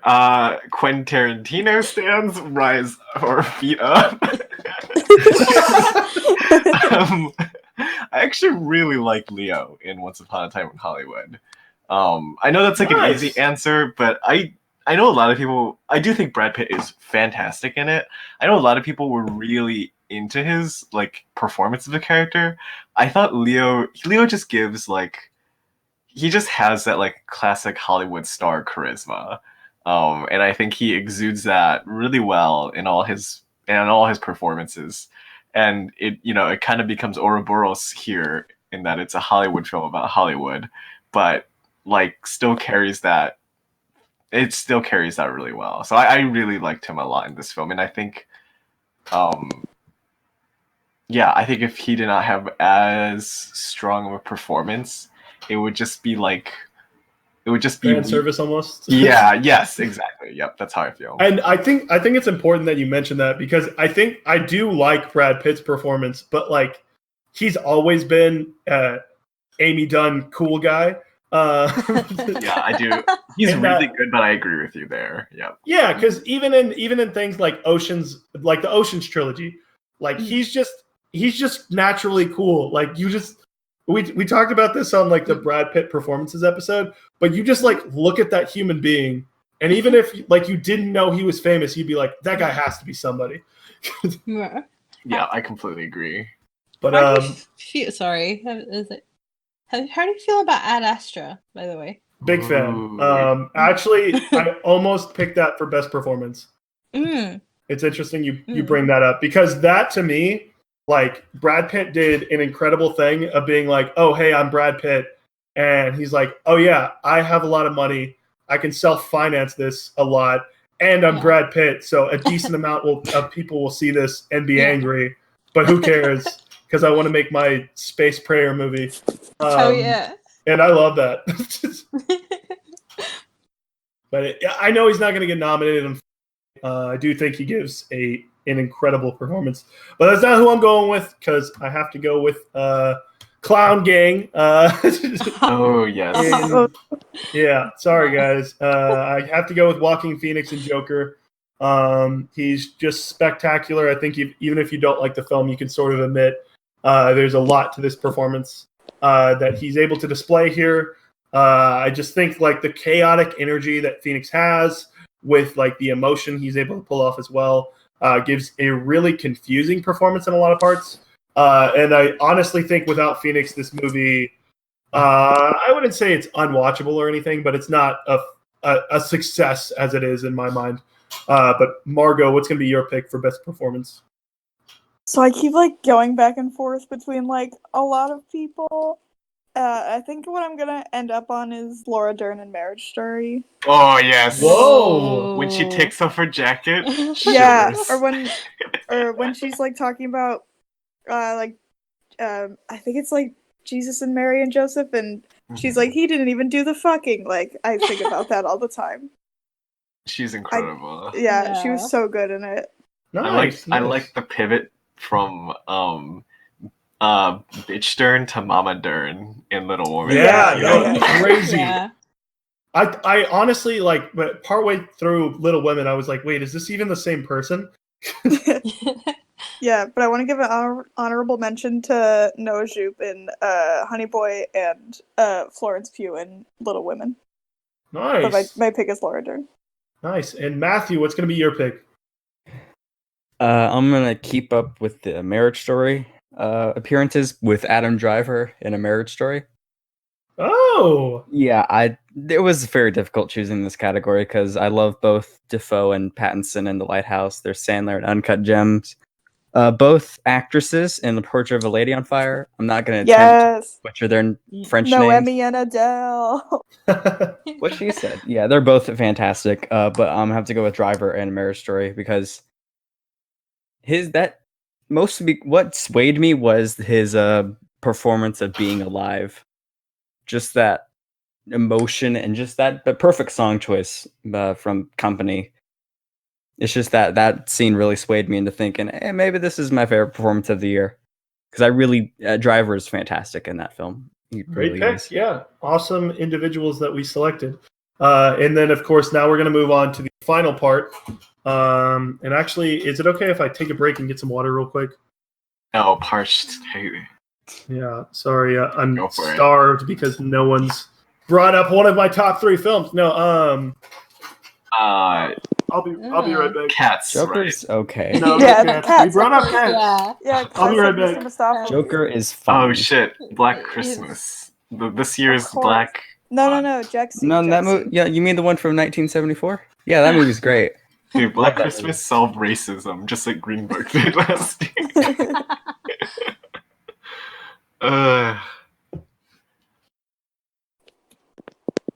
Quentin Tarantino stands rise or feet up. I actually really like Leo in Once Upon a Time in Hollywood. I know that's like an easy answer, but I know a lot of people. I do think Brad Pitt is fantastic in it. I know a lot of people were really into his like performance of the character. I thought Leo just gives like, he just has that like classic Hollywood star charisma, and I think he exudes that really well in all his performances. And it kind of becomes Ouroboros here in that it's a Hollywood film about Hollywood, but like still carries that. It still carries that really well. So I really liked him a lot in this film, and I think, I think if he did not have as strong of a performance, it would just be fan service almost. Yeah. Yes. Exactly. Yep. That's how I feel. And I think it's important that you mention that, because I think I do like Brad Pitt's performance, but like he's always been Amy Dunn cool guy. Yeah, I do. He's really good, but I agree with you there. Yeah. Yeah, because even in things like Ocean's, like the Ocean's trilogy, like he's just naturally cool. Like we talked about this on like the Brad Pitt performances episode, but you just like look at that human being, and even if like you didn't know he was famous, you'd be like, that guy has to be somebody. Yeah, I completely agree. But sorry, is it? How do you feel about Ad Astra, by the way? Big fan. Actually, I almost picked that for best performance. It's interesting you bring that up, because that to me, like Brad Pitt did an incredible thing of being like, oh, hey, I'm Brad Pitt. And he's like, oh yeah, I have a lot of money. I can self-finance this a lot. And I'm Brad Pitt. So a decent amount of people will see this and be angry. But who cares? Because I want to make my space prayer movie. Oh yeah. And I love that. But I know he's not going to get nominated. I do think he gives an incredible performance. But that's not who I'm going with, because I have to go with Clown Gang. Oh, yes. Yeah, sorry, guys. I have to go with Joaquin Phoenix and Joker. He's just spectacular. I think even if you don't like the film, you can sort of admit there's a lot to this performance that he's able to display here. I just think like the chaotic energy that Phoenix has with like the emotion he's able to pull off as well gives a really confusing performance in a lot of parts. And I honestly think without Phoenix, this movie, I wouldn't say it's unwatchable or anything, but it's not a success as it is in my mind. But Margot, what's going to be your pick for best performance? So I keep like going back and forth between like a lot of people. I think what I'm gonna end up on is Laura Dern in Marriage Story. Oh yes! Whoa! When she takes off her jacket. Yeah, or when she's like talking about I think it's like Jesus and Mary and Joseph, and she's like, he didn't even do the fucking. Like, I think about that all the time. She's incredible. She was so good in it. Nice. I like the pivot from Bitch Dern to Mama Dern in Little Women. Yeah. Crazy. Yeah. I honestly like, but partway through Little Women, I was like, wait, is this even the same person? Yeah, but I want to give an honorable mention to Noah Jupe in Honey Boy and Florence Pugh in Little Women. Nice. But my pick is Laura Dern. Nice. And Matthew, what's going to be your pick? I'm gonna keep up with the Marriage Story appearances with Adam Driver in A Marriage Story. Oh, Yeah, it was very difficult choosing this category because I love both Defoe and Pattinson in The Lighthouse. They're Sandler and Uncut Gems. Both actresses in The Portrait of a Lady on Fire. I'm not going to attempt to butcher their French names. Noemi and Adele. What she said. Yeah, they're both fantastic. But I'm going to have to go with Driver and Marriage Story because what swayed me was his performance of Being Alive. Just that emotion and just the perfect song choice from Company. It's just that scene really swayed me into thinking, hey, maybe this is my favorite performance of the year. Because I really, Driver is fantastic in that film. He great really pick. is. Yeah, awesome individuals that we selected. And then, of course, now we're going to move on to the final part. And actually, is it okay if I take a break and get some water real quick? Oh, parched. Hey. Yeah, sorry, I'm Go for it. starved because no one's brought up one of my top 3 films. No, I'll be right back. Cats. Joker's okay. No, Yeah, Cats. Cats, We brought of up course. Cats. Yeah. Yeah, I'll be right classic back. Mr. Mistopheles. Joker is Oh fun. shit! Black It Christmas. This year's Of course. Black. No, Jack's. No, that movie. Yeah, you mean the one from 1974? Yeah, that movie's great. Dude, Black Love that Christmas solved racism, just like Green Book did last year.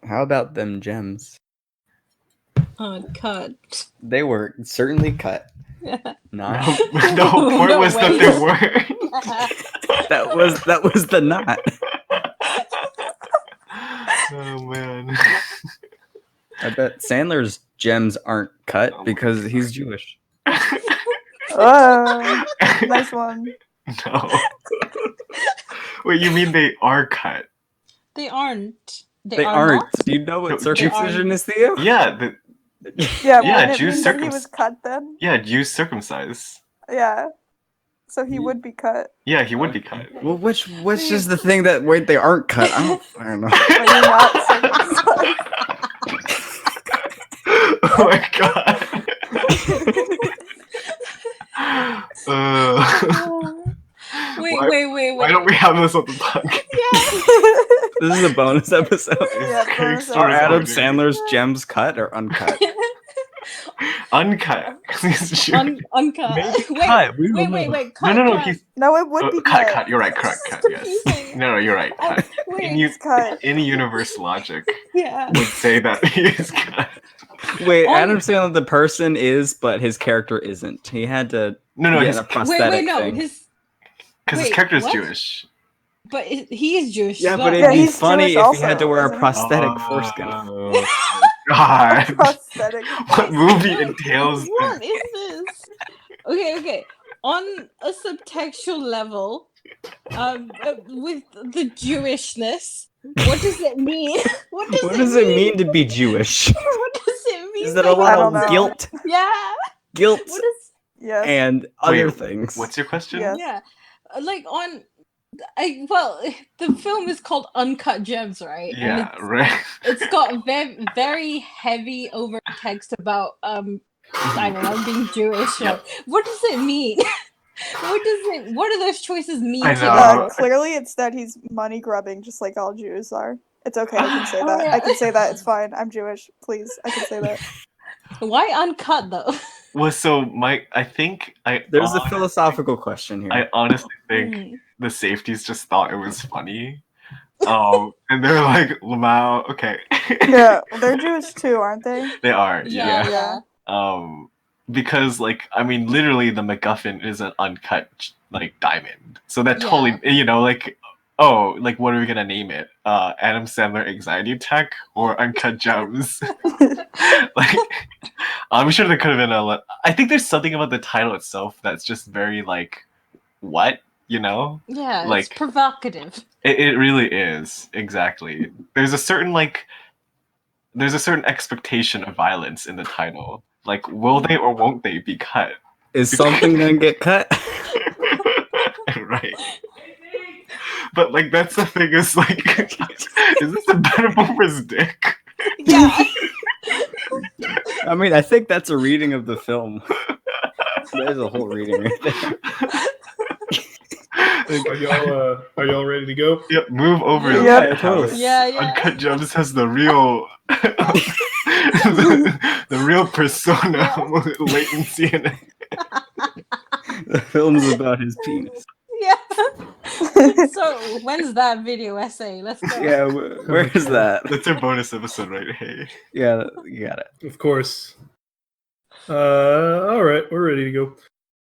How about them gems? Cut. They were certainly cut. Not. No, point was that they were. that was the knot. Oh man. I bet Sandler's gems aren't cut because he's Jewish. Oh, nice one. No. Wait, you mean they are cut? They aren't. They are aren't. not? Do you know what No, circumcision is, Theo? Yeah, Yeah, Yeah, wouldn't it Jews mean that he was cut then? yeah, Jews circumcised. Yeah. So he would be cut. Yeah, he would be cut. Well, which is the thing that they aren't cut? I don't know. But you're not circumcised. Oh my god. Wait. Why don't we have this on the podcast? This is a bonus episode. Yeah, bonus Kickstarter Are Adam voting. Sandler's gems cut or uncut? Uncut. Uncut. Maybe Wait, cut. We don't wait. know. Cut, No. cut. He's No, it would be cut. cut. Cut. You're right. Correct. Cut. Yes. Confusing. No, you're right. Cut. Wait. It's cut. In universe logic Yeah. would say that he is cut. Wait, On- Adam Sandler, the person is, but his character isn't. He had to No, get his, a prosthetic Wait, no. thing. because his wait, character is what? Jewish. But he is Jewish. Yeah, as but well. it'd be he's funny Jewish if he had to also, wear a isn't he? prosthetic foreskin. Oh, God. Prosthetic. What movie entails What this? is this? Okay. On a subtextual level, with the Jewishness, what does it mean? What does it mean to be Jewish? What does it mean? Is that by a lot I don't of know. guilt, Yeah. guilt, What is? Yes. and other Wait, things? What's your question? Yes. Yeah. Like the film is called Uncut Gems, right? And Yeah, right. it's got very heavy overtext about I don't know, being Jewish. Yeah. Like, what does it mean? What do those choices mean I to know. you? Clearly, it's that he's money grubbing, just like all Jews are. It's okay. I can say Oh, that. yeah. I can say that. It's fine. I'm Jewish. Please, I can say that. Why uncut though? Well, so I think There's a philosophical question here. I honestly think Mm. the safeties just thought it was funny. And they're like, Lamau, okay. Yeah, well, they're Jewish too, aren't they? They are, yeah. Yeah. Because literally the MacGuffin is an uncut diamond. So that totally, what are we gonna name it? Adam Sandler Anxiety Attack or Uncut Gems? I'm sure there could have been I think there's something about the title itself that's just very what, you know? Yeah, Like- it's provocative. It really is, exactly. There's a certain expectation of violence in the title. Like, will they or won't they be cut? Is something gonna get cut? Right. But like that's the thing is like is this a Benefumper's dick? Yeah. I mean, I think that's a reading of the film. There's a whole reading right there. Are y'all ready to go? Yep, move over to Yeah, the house. Yeah. Uncut Gems has the real the real persona latency in it. The film's about his penis. Yeah. So when's that video essay? Let's go. Yeah, where is that? That's our bonus episode, right? Hey. Yeah, you got it. Of course. All right, we're ready to go.